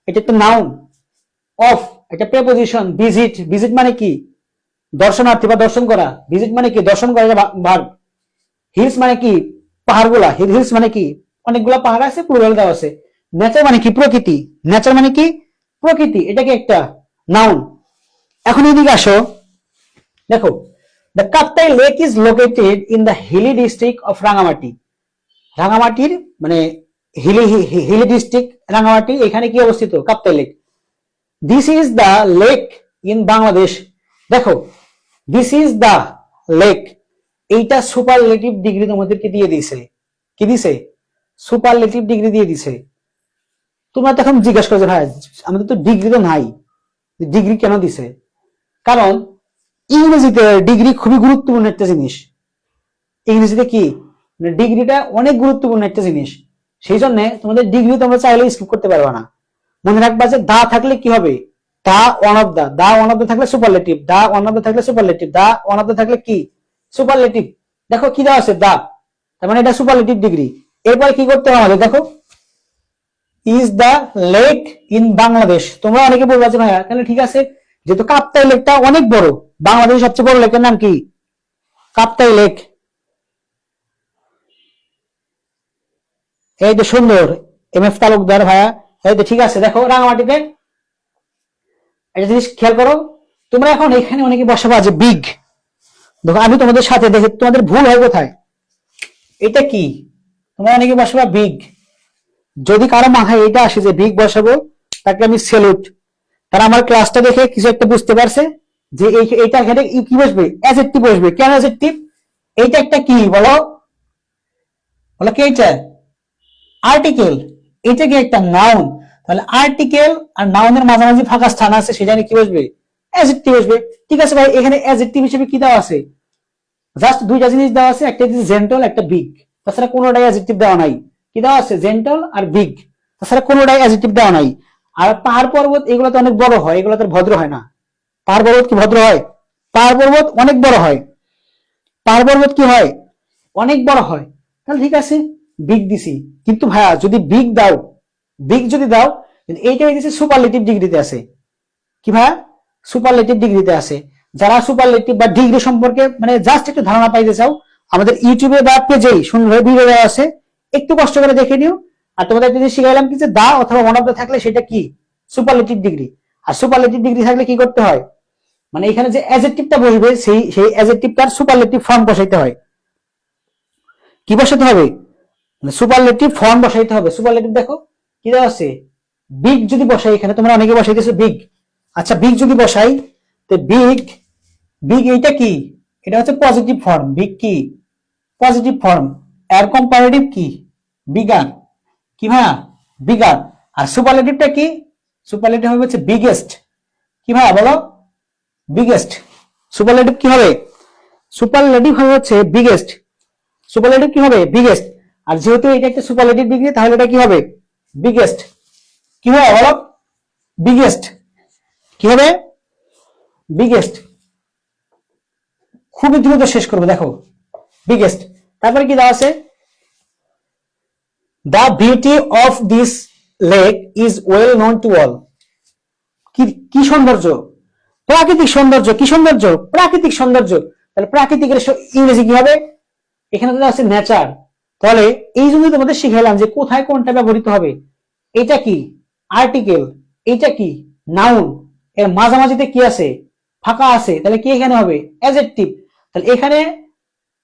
এটা একটা নাউন। অফ, এটা প্রিপোজিশন। ভিজিট, ভিজিট মানে কি? দর্শনার্থী বা দর্শন করা। ভিজিট মানে কি? দর্শন করা, ভার্ব। হিলস মানে কি? পাহাড়গুলা। হিলস মানে কি? অনেকগুলা পাহাড় আছে, প্লুরাল দেওয়া আছে। নেচার মানে কি? প্রকৃতি। নেচার মানে কি? প্রকৃতি। এটা কি একটা নাউন? এখন এদিকে আসো, দেখো, the Kaptai lake is located in the hilly district of Rangamati. রাঙামাটির মানে হিলি হিলি ডিস্ট্রিক্ট রাঙামাটি, এখানে কি অবস্থিত? Kaptai lake. This is the lake in Bangladesh. দেখো, দিস ইজ দ্য লেক, এইটা সুপারলেটিভ ডিগ্রি তোমাদেরকে দিয়ে দিছে। কি দিছে? সুপারলেটিভ ডিগ্রি দিয়ে দিছে। তোমরা তো এখন জিজ্ঞাসা করছো, ভাই আমাদের তো ডিগ্রি তো নাই, ডিগ্রি কেন দিছে? কারণ ইংরেজিতে ডিগ্রি খুবই গুরুত্বপূর্ণ একটা জিনিস। ইংরেজিতে কি ডিগ্রিটা অনেক গুরুত্বপূর্ণ একটা জিনিস। সেই জন্য তোমাদের ডিগ্রি তোমরা চাইলে স্কিপ করতে পারবে না। মনে রাখবা যে দা থাকলে কি হবে? The one of the. The one of the থাকলে superlative. The one of the থাকলে superlative. The one of the থাকলে কি? সুপারলেটিভ। দেখো কি দেওয়া আছে? দা, তার মানে এটা সুপারলেটিভ ডিগ্রি। এরপরে কি করতে হবে আমাদের? দেখো, is the lake in Bangladesh. তোমরা অনেকে বলবে যে ভাইয়া তাহলে ঠিক আছে, যেহেতু কাপ্তাই লেকটা অনেক বড়, বাংলাদেশের সবচেয়ে বড় লেকের নাম কি? কাপ্তাই লেক। এই তো সুন্দর, এম এফ তালুকদার ভাইয়া। এই তো ঠিক আছে। দেখো রাঙামাটিতে একটা জিনিস খেয়াল করো, তোমরা এখন এখানে অনেকে বসাবা যে বিগ। দেখো আমি তোমাদের সাথে দেখে, তোমাদের ভুল হয় কোথায়? এটা কি? তোমরা অনেকে বসাবা বিগ। যদি কারো মাথায় এটা আসে যে বিগ বসাবো, তাকে আমি সেলুট। তারা আমার ক্লাসটা দেখে কিছু একটা বুঝতে পারছে যে এইটা এখানে কি বসবে? অ্যাডজেক্টিভ বসবে। কেন অ্যাডজেক্টিভ? এইটা একটা কি বলো? বলো কি? এইটা আর্টিকেল। এটা কি একটা নাউন? তাহলে আর্টিকেল আর নাউনের মাঝামাঝি ফাঁকা স্থান আছে, সেটা কি বসবে? অ্যাডজেক্টিভ বসবে। ঠিক আছে ভাই, এখানে অ্যাডজেক্টিভ হিসেবে কি দেওয়া আছে? জাস্ট দুইটা জিনিস দেওয়া আছে, একটা হচ্ছে জেন্টল, একটা বিগ। তাছাড়া কোনোটাই অ্যাডজেক্টিভ দেওয়া নাই। কি দেওয়া আছে? জেন্টল আর বিগ। তাছাড়া কোনোটাই অ্যাডজেক্টিভ দেওয়া নাই। আর পাহাড় পর্বত এগুলো তো অনেক বড় হয়, এগুলো তো ভদ্র হয় না। পাহাড় পর্বত কি ভদ্র হয়? পাহাড় পর্বত অনেক বড় হয়। পাহাড় পর্বত কি হয়? অনেক বড় হয়। তাহলে ঠিক আছে, বিগ দিছি। কিন্তু ভাইয়া যদি বিগ দাও, বিগ যদি দাও, এইটা হইতেছে সুপারলেটিভ ডিগ্রিতে আছে। কি ভাইয়া? সুপারলেটিভ ডিগ্রিতে আছে। যারা সুপারলেটিভ বা ডিগ্রি সম্পর্কে মানে জাস্ট একটু ধারণা পাইতে চাও, আমাদের ইউটিউবে বা পেজেই সুন্দর ভিডিও দেওয়া আছে, একটু কষ্ট করে দেখে নিও। আর তোমাদের একটা জিনিস শিখাইলাম কি, যে দা অথবা ওয়ান অফ দা থাকলে সেটা কি? Superlative degree. আর সুপারলেটিভ ডিগ্রি থাকলে কি করতে হয়? মানে এখানে যে অ্যাডজেক্টিভটা বসবে, সেই অ্যাডজেক্টিভটার সুপারলেটিভ ফর্ম বসাইতে হয়। কি বসাতে হবে? সুপারলেটিভ ফর্ম বসাইতে হবে। সুপারলেটিভ দেখো কি দেওয়া আছে? বিগ যদি বসাই, এখানে তোমরা অনেকে বসাইতেছো বিগ। আচ্ছা, বিগ যদি বসাই, তো বিগ, বিগ এইটা কি? এটা হচ্ছে পজিটিভ ফর্ম। বিগ কি? Positive form. এর কম্পারেটিভ কি? বিগার। কি ভাইয়া? বিগার। আর সুপারলেটিভটা কি? সুপারলেটিভ হবে হচ্ছে বিগেস্ট। কি ভাইয়া বলো? বিগেস্ট। সুপারলেটিভ কি হবে? সুপারলেটিভ হবে হচ্ছে বিগেস্ট। সুপারলেটিভ কি হবে? বিগেস্ট। আর যেহেতু এটা একটা সুপারলেটিভ ডিগ্রি, তাহলে এটা কি হবে? বিগেস্ট। কি হবে বলো? বিগেস্ট। কি হবে? বিগেস্ট। খুবই দ্রুত শেষ করবো। দেখো, বিগেস্ট। তারপরে কি দেওয়া আছে? The beauty of this lake is well known to all. কি সৌন্দর্য? প্রাকৃতিক সৌন্দর্য। কি সৌন্দর্য? প্রাকৃতিক সৌন্দর্য। তাহলে প্রাকৃতিকের ইংরেজি কি হবে? এখানে তো আছে নেচার। তাহলে এই জন্য তোমাদের শিখাইলাম যে কোথায় কোনটা ব্যবহৃত হবে। এটা কি? আর্টিকেল। এটা কি? নাউন। এর মাঝামাঝিতে কি আছে? ফাঁকা আছে। তাহলে কি এখানে হবে? অ্যাডজেক্টিভ। তাহলে এখানে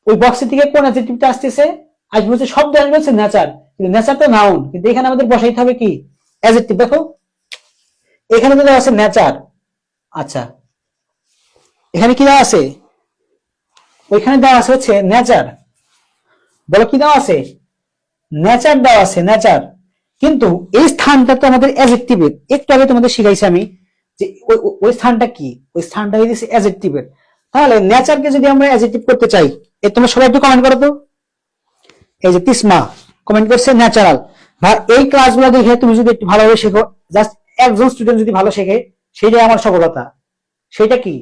ওই বক্সের থেকে কোন অ্যাডজেক্টিভটা আসতেছে? আসবে হচ্ছে শব্দ, আসবে হচ্ছে নেচার। কিন্তু নেচার তো নাউন, কিন্তু এখানে আমাদের বসাইতে হবে কি? অ্যাডজেক্টিভ। দেখো এখানে তো দেওয়া আছে নেচার। আচ্ছা, এখানে কি দেওয়া আছে? ওইখানে দেওয়া আছে হচ্ছে নেচার। বলো কি দেওয়া আছে? নেচার দেওয়া আছে, নেচার। কিন্তু এই স্থানটা তো আমাদের অ্যাডজেক্টিভের। একটু আগে তোমাদের শিখাইছি আমি যে ওই স্থানটা কি? ওই স্থানটা হইতেছে অ্যাডজেক্টিভের। তাহলে নেচারকে যদি আমরা অ্যাডজেক্টিভ করতে চাই, তোমরা সবাই একটু কমেন্ট করো তো। এই যে তিসমা কমেন্ট করছে ন্যাচারাল। ভাই এই ক্লাসগুলো দেখে তুমি যদি একটু ভালোভাবে শেখো, জাস্ট একজন স্টুডেন্ট যদি ভালো শেখে, সেটাই আমার সফলতা। সেটা কি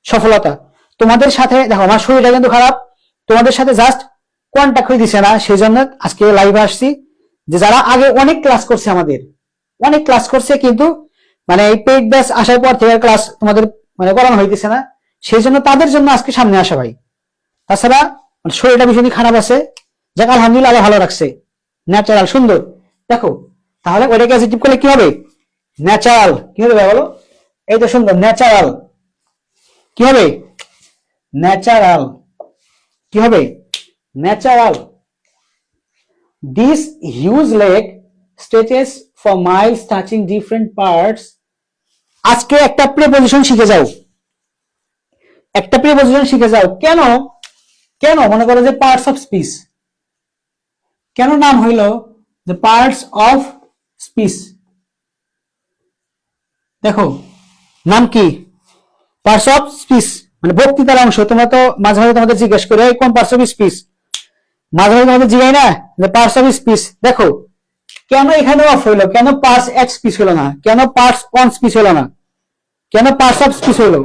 সফলতা? তোমাদের সাথে দেখো, আমার শরীরটা কিন্তু খারাপ, তোমাদের সাথে জাস্ট কন্টাক্ট হয়ে দিছে না, সেই জন্য আজকে লাইভে আসছি। যে যারা আগে অনেক ক্লাস করছে, আমাদের অনেক ক্লাস করছে, কিন্তু মানে এই পেইড ব্যাচ আসার পর থেকে ক্লাস তোমাদের মানে করানো হইতেছে না, সেই জন্য তাদের জন্য আজকে সামনে আসা ভাই। তাছাড়া মানে শরীরটা ভীষণই খারাপ আছে, যাক আলহামদুলিল্লাহ আল্লাহ ভালো রাখছে। ন্যাচারাল সুন্দর, দেখো তাহলে ওটাকে অ্যাডজেক্টিভ করলে কি হবে? ন্যাচারাল। কি হবে ভাই বলো? এই তো সুন্দর, ন্যাচারাল। কি হবে? ন্যাচারাল। কি হবে? Natural. This huge lake stretches for miles touching different parts. আজকে একটা প্রিপজিশন শিখে যাও, একটা প্রিপজিশন শিখে যাও। কেন কেন মনে করো যে পার্টস অফ স্পিচ, কেন নাম হইল যে পার্টস অফ স্পিচ? দেখো নাম কি? পার্টস অফ স্পিচ মানে বক্তৃতার অংশ। তোমরা তো মাঝে মাঝে তোমাদের জিজ্ঞেস করে কোন পার্টস অফ স্পিচ, মাঝে মাঝে তোমাদের জিজ্ঞাই না যে পার্টস অফ স্পিচ। দেখো কেন এখানে অফ হইলো, কেন পার্টস এট স্পিচ হলো না, কেন পার্টস অন স্পিচ হলো না, কেন পার্টস অফ স্পিচ হইলো?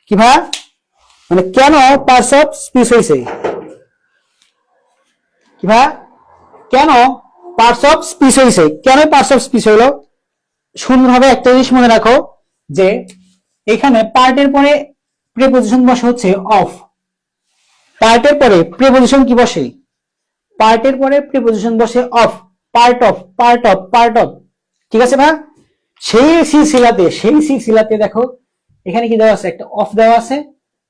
কি ভাই মানে কেন পার্টস অফ স্পিচ হয়েছে? কি ভাই কেন পার্টস অফ স্পিচ হয়েছে? কেন পার্টস অফ স্পিচ হইলো? সুন্দরভাবে একটা জিনিস মনে রাখো যে এখানে পার্টের পরে প্রিপজিশন বসে হচ্ছে অফ। পার্টের পরে প্রিপজিশন কি বসে? পার্টের পরে প্রিপজিশন বসে of. Part of, part of, part of. ঠিক আছে ভাই? সেই সিলসিলাতে দেখো এখানে কি দেওয়া আছে? একটা অফ দেওয়া আছে।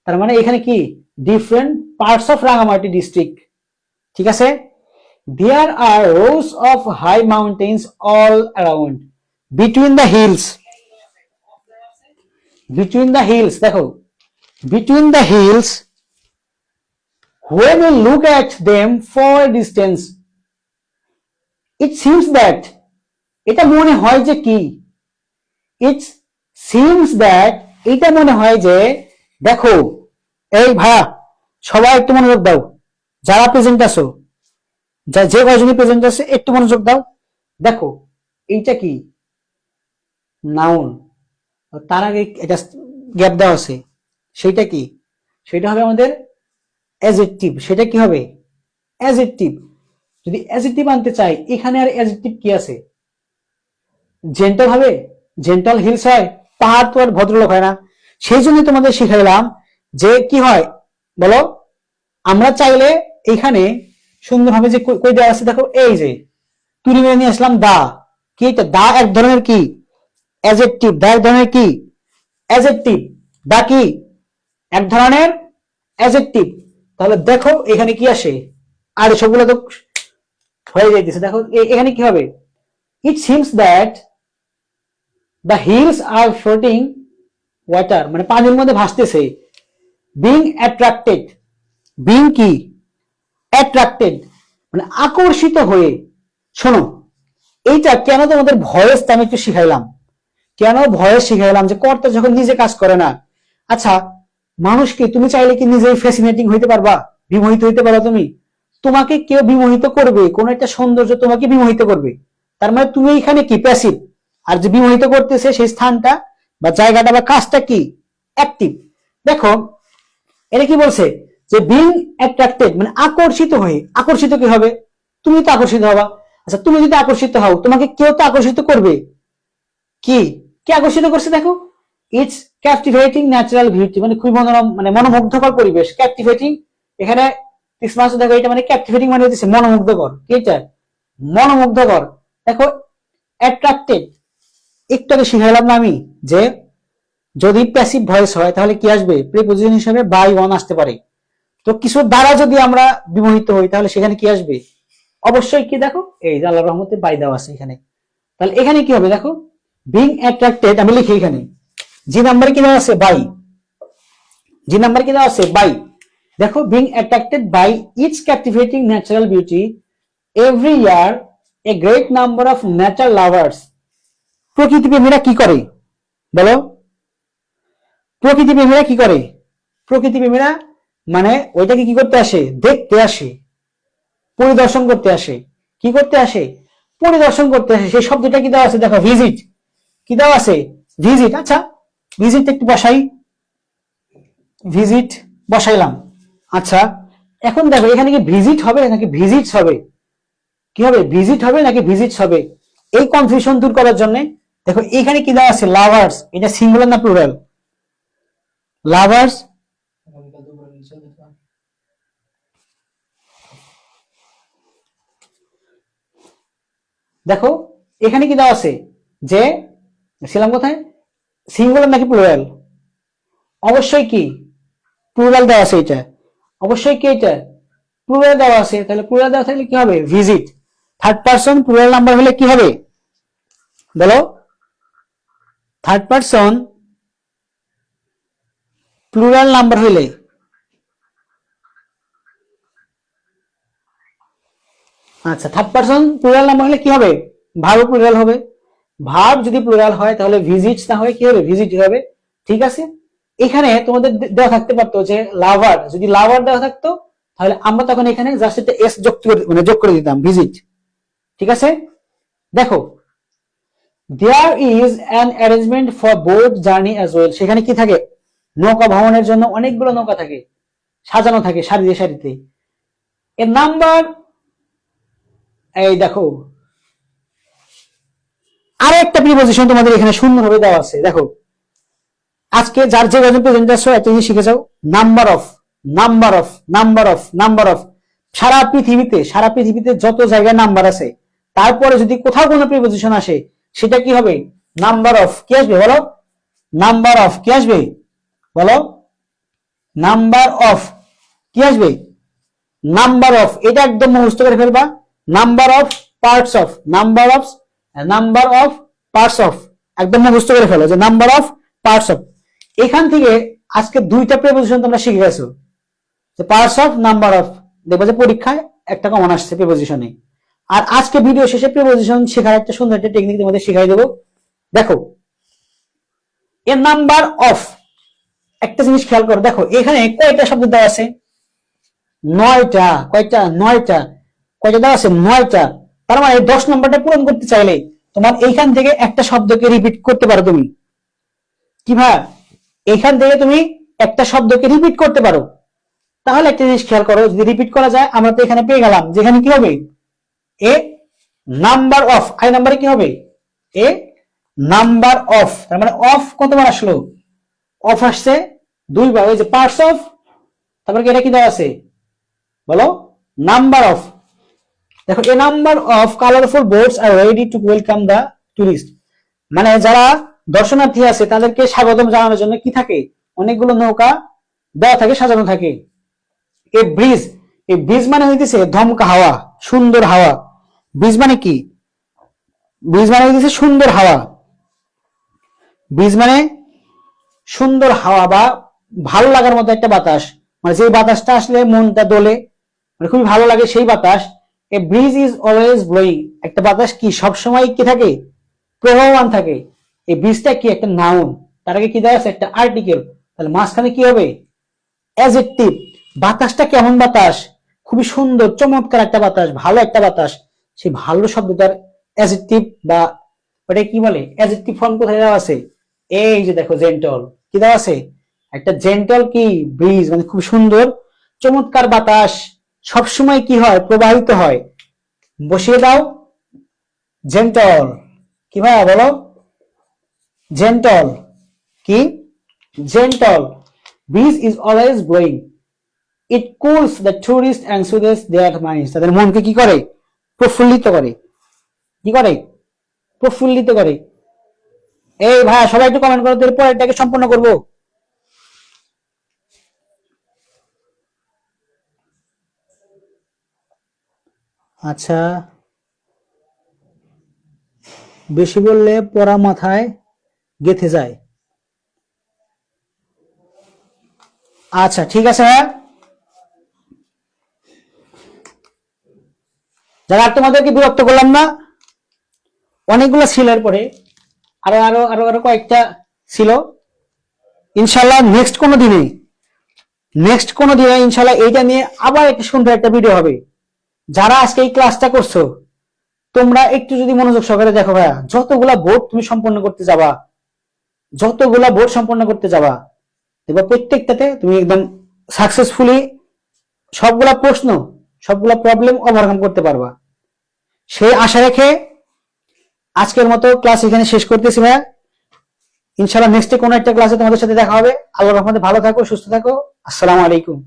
তার মানে এখানে কি different parts of Rangamati district. ঠিক আছে? There are rows of high mountains all around between the hills. Between the hills, দেখো between the hills, when you look at them for a distance it seems that, এটা মনে হয় যে কি? it seems that, এটা মনে হয় যে, দেখো এই ভাইয়া সবাই একটু মনোযোগ দাও, যারা প্রেজেন্ট আছো, যে কয়জনই প্রেজেন্ট আছে একটু মনোযোগ দাও। দেখো এইটা কি? নাউন। তার আগে এটা গ্যাপ দেওয়া আছে, সেটা কি? সেটা হবে আমাদের অ্যাডজেক্টিভ। সেটা কি হবে? অ্যাডজেক্টিভ। যদি অ্যাডজেক্টিভ আনতে চাই, এখানে আর অ্যাডজেক্টিভ কি আছে? জেন্টাল হবে? জেন্টাল হিলস হয়? পাহাড় তো আর ভদ্রলোক হয় না। সেই জন্য তোমাদের শিখাইলাম যে কি হয় বলো, আমরা চাইলে এখানে সুন্দরভাবে যে কই দেওয়া আছে, দেখো এই যে তুলি মেরে নিয়ে আসলাম দা। কি এটা? দা এক ধরনের কি অ্যাডজেক্টিভ। দা এক ধরনের কি অ্যাডজেক্টিভ। দা কি এক ধরনের অ্যাডজেক্টিভ। তাহলে দেখো এখানে কি আসে? আর সবগুলো তো হয়ে যাইতেছে। দেখো এখানে কি হবে? It seems that the hills R floating water, মানে পানির মধ্যে ভাসতেছে। বিং অ্যাট্রাক্টেড, বিং কি অ্যাট্রাক্টেড মানে আকর্ষিত হয়ে। শোনো এইটা কেন তোমাদের ভয়েস আমি একটু শিখাইলাম, কেন ভয়েস শিখাইলাম যে কর্তা যখন নিজে কাজ করে না। আচ্ছা মানুষকে তুমি চাইলে কি নিজেই ফ্যাসিনেটিং হইতে পারবা, বিমোহিত হইতে পারো? তুমি তোমাকে কেউ বিমোহিত করবে, কোন একটা সৌন্দর্য তোমাকে বিমোহিত করবে, তার মানে তুমি এখানে কি প্যাসিভ। আর যে বিমোহিত করতেছে সেই স্থানটা বা জায়গাটা বা কাজটা কি অ্যাক্টিভ। দেখো এটা কি বলছে যে বিং অ্যাট্রাক্টেড মানে আকর্ষিত হয়ে। আকর্ষিত কি হবে? তুমি তো আকর্ষিত হবা। আচ্ছা তুমি যদি আকর্ষিত হও, তোমাকে কেউ তো আকর্ষিত করবে। কি কি আকর্ষিত করছে? দেখো ইটস ক্যাপটিভেটিং ন্যাচারাল বিউটি, মানে খুবই মনোরম মানে মনোমুগ্ধকর পরিবেশ। ক্যাপটিভেটিং এখানে দেখো এটা মানে ক্যাপটিভেটিং মানে হচ্ছে মনোমুগ্ধকর। কি এটা? মনোমুগ্ধকর। দেখো অ্যাট্রাক্টেড একটু আগে শিখাইলাম না আমি যে যদি প্যাসিভ ভয়েস হয় তাহলে কি আসবে? প্রিপজিশন হিসেবে বাই ওয়ান আসতে পারে। তো কিছু দ্বারা যদি আমরা বিমোহিত হই তাহলে সেখানে কি আসবে? অবশ্যই কি দেখো এই যে আল্লাহর রহমতে বাই দেওয়া আছে এখানে। তাহলে এখানে কি হবে? দেখো বিং অ্যাট্রাক্টেড আমি লিখি এখানে জি নাম্বার কি দেওয়া আছে? বাই। জি নাম্বার কি দেওয়া আছে? বাই। দেখো being attracted by its captivating natural beauty every year a great number of nature lovers. প্রকৃতি প্রেমীরা কি করে বলো? প্রকৃতি প্রেমীরা কি করে? প্রকৃতি প্রেমীরা মানে ওইটাকে কি করতে আসে? দেখতে আসে, পরিদর্শন করতে আসে। কি করতে আসে? পরিদর্শন করতে আসে। সেই শব্দটা কি দেওয়া আছে? দেখো ভিজিট। কি দেওয়া আছে? ভিজিট, আচ্ছা ভিজিট একটু বসাই, ভিজিট বসাইলাম। আচ্ছা এখন দেখো এখানে কি ভিজিট হবে নাকি ভিজিটস হবে, কি হবে ভিজিট হবে নাকি ভিজিটস হবে, এই কনফিউশন দূর করার জন্য দেখো এখানে কি দেওয়া আছে লাভার্স, এটা সিঙ্গুলার না প্লুরাল, লাভার্স দেখো এখানে কি দেওয়া আছে যে ছিলাম কোথায়, সিঙ্গুলার নাকি প্লুরাল, অবশ্যই কি প্লুরাল দেওয়া আছে, এটা অবশ্যই কি এটা প্লুরাল দেওয়া আছে, তাহলে প্লুরাল দেওয়া থাকলে কি হবে visit, third person plural number হলে কি হবে বলো, থার্ড পারসন প্লুরাল নাম্বার হইলে, আচ্ছা থার্ড পারসন প্লুরাল নাম্বার হলে কি হবে ভার্ব প্লুরাল হবে, ভার্ব যদি প্লুরাল হয় তাহলে ভিজিটস না হয়ে কি হবে ভিজিট হবে। ঠিক আছে, এখানে তোমাদের দেওয়া থাকতে পারতো যে লাভার, যদি লাভার দেওয়া থাকতো তাহলে আমরা তখন এখানে জাস্ট একটা এস যোগ করে মানে যোগ করে দিতাম ভিজিট। ঠিক আছে, দেখো there is an arrangement for boat journey as well, সেখানে কি থাকে নৌকা ভ্রমণের জন্য অনেকগুলো নৌকা থাকে, সাজানো থাকে সারিতে সারিতে। এর নাম্বার, এই দেখো আরো একটা প্রিপজিশন তোমাদের এখানে শূন্যভাবে দেওয়া আছে, দেখো আজকে যার যে কজন প্রেজেন্ট আসছো একটা জিনিস শিখে যাও, number of, number of, number of, number of, সারা পৃথিবীতে যত জায়গায় নাম্বার আছে তারপরে যদি কোথাও কোনো প্রিপজিশন আসে সেটা কি হবে নাম্বার অফ, কি আসবে বলো, নাম্বার অফ কি আসবে বলো, নাম্বার অফ কি আসবে, নাম্বার অফ, এটা একদম মুখস্থ করে ফেলবা, number of parts of, number of, number of parts of, একদম মুখস্থ করে ফেলো যে নাম্বার অফ পার্টস অফ। এখান থেকে আজকে দুইটা প্রিপজিশন তোমরা শিখে গেছো, যে পার্টস অফ, নাম্বার অফ, দেখবে যে পরীক্ষায় একটা কমন আসছে প্রিপজিশনে। আর আজকে ভিডিও শেষে প্রিপজিশন শেখার একটা সুন্দর একটা টেকনিক তোমাদের শিখাই দেবো। দেখো এ নাম্বার অফ, একটা জিনিস খেয়াল করো, দেখো এখানে কয়টা শব্দ দেওয়া আছে, নয়টা, কয়টা নয়টা, কয়টা দেওয়া আছে নয়টা, তার মানে 10 নম্বরটা পূরণ করতে চাইলে তোমার এইখান থেকে একটা শব্দকে রিপিট করতে পারো, তুমি কি ভাই এইখান থেকে তুমি একটা শব্দকে রিপিট করতে পারো। তাহলে একটা জিনিস খেয়াল করো, যদি রিপিট করা যায় আমরা তো এখানে পেয়ে গেলাম, যেখানে কি হবে এ নাম্বার অফ, আই নাম্বারে কি হবে এ নাম্বার অফ, তার মানে অফ কতবার আসলো, অফ আসছে দুইবার, ওই যে পার্টস অফ, তারপরে এটা কি দেওয়া আছে বলো নাম্বার অফ। দেখো a number of colourful boats are ready to welcome the tourist, মানে যারা দর্শনার্থী আছে তাদেরকে স্বাগতম জানানোর জন্য কি থাকে অনেকগুলো নৌকা দেওয়া থাকে, সাজানো থাকে। এ ব্রিজ, এই ব্রিজ মানে হইতেছে ধমকা হাওয়া, সুন্দর হাওয়া, ব্রিজ মানে কি, ব্রিজ মানে হইতেছে সুন্দর হাওয়া, ব্রিজ মানে সুন্দর হাওয়া বা ভালো লাগার মতো একটা বাতাস, মানে যে বাতাসটা আসলে মনটা দোলে, মানে খুবই ভালো লাগে সেই বাতাস। A bridge is always blowing, একটা বাতাস কি সবসময় কি থাকে প্রবাহমান থাকে। এই ব্রিজটা কি একটা নাউন, তার আগে কি দেওয়া আছে একটা আর্টিকেল, তাহলে মাঝখানে কি হবে অ্যাডজেক্টিভ, বাতাসটা কেমন বাতাস, খুবই সুন্দর চমৎকার একটা বাতাস, ভালো একটা বাতাস, সেই ভালো শব্দটার অ্যাডজেক্টিভ বা ওটা কি বলে অ্যাডজেক্টিভ ফর্ম কোথায় দেওয়া আছে, এই যে দেখো জেন্টল, কি দেওয়া আছে একটা জেন্টল কি ব্রিজ, মানে খুব সুন্দর চমৎকার বাতাস, সবসময় কি হয় প্রবাহিত হয়, বসিয়ে দাও জেন্টল, কি ভাইয়া বলো জেন্টল, কি gentle, breeze is always blowing, it cools the tourists and soothes their minds, তাদের মনকে কি করে প্রফুল্লিত করে, কি করে প্রফুল্লিত করে। এই ভাইয়া সবাই একটু কমেন্ট করো, এরপর এটাকে সম্পূর্ণ করব। আচ্ছা বেশি বললে পড়া মাথায় গেঁথে যায়, আচ্ছা ঠিক আছে ভাইয়া, যারা তোমাদেরকে বিরক্ত করলাম না, অনেকগুলো ছিল, এরপরে আরো আরো আরো আরো কয়েকটা ছিল, ইনশাল্লাহ নেক্সট কোনো দিনে ইনশাল্লাহ এইটা নিয়ে আবার একটা সুন্দর একটা ভিডিও হবে। যারা আজকে এই ক্লাসটা করছো তোমরা একটু যদি মনোযোগ সহকারে দেখো ভাইয়া, যতগুলা বোর্ড তুমি সম্পন্ন করতে যাবা যতগুলা বোর্ড সম্পন্ন করতে যাবা দেখবা প্রত্যেকটাতে তুমি একদম সাকসেসফুলি সবগুলা প্রশ্ন, সবগুলা প্রবলেম ওভারকাম করতে পারবা। সেই আশা রেখে আজকের মতো ক্লাস এখানে শেষ করতেছি ভাইয়া। ইনশাআল্লাহ নেক্সটে কোনো একটা ক্লাসে তোমাদের সাথে দেখা হবে। আল্লাহর রহমতে ভালো থাকো, সুস্থ থাকো। আসসালামু আলাইকুম।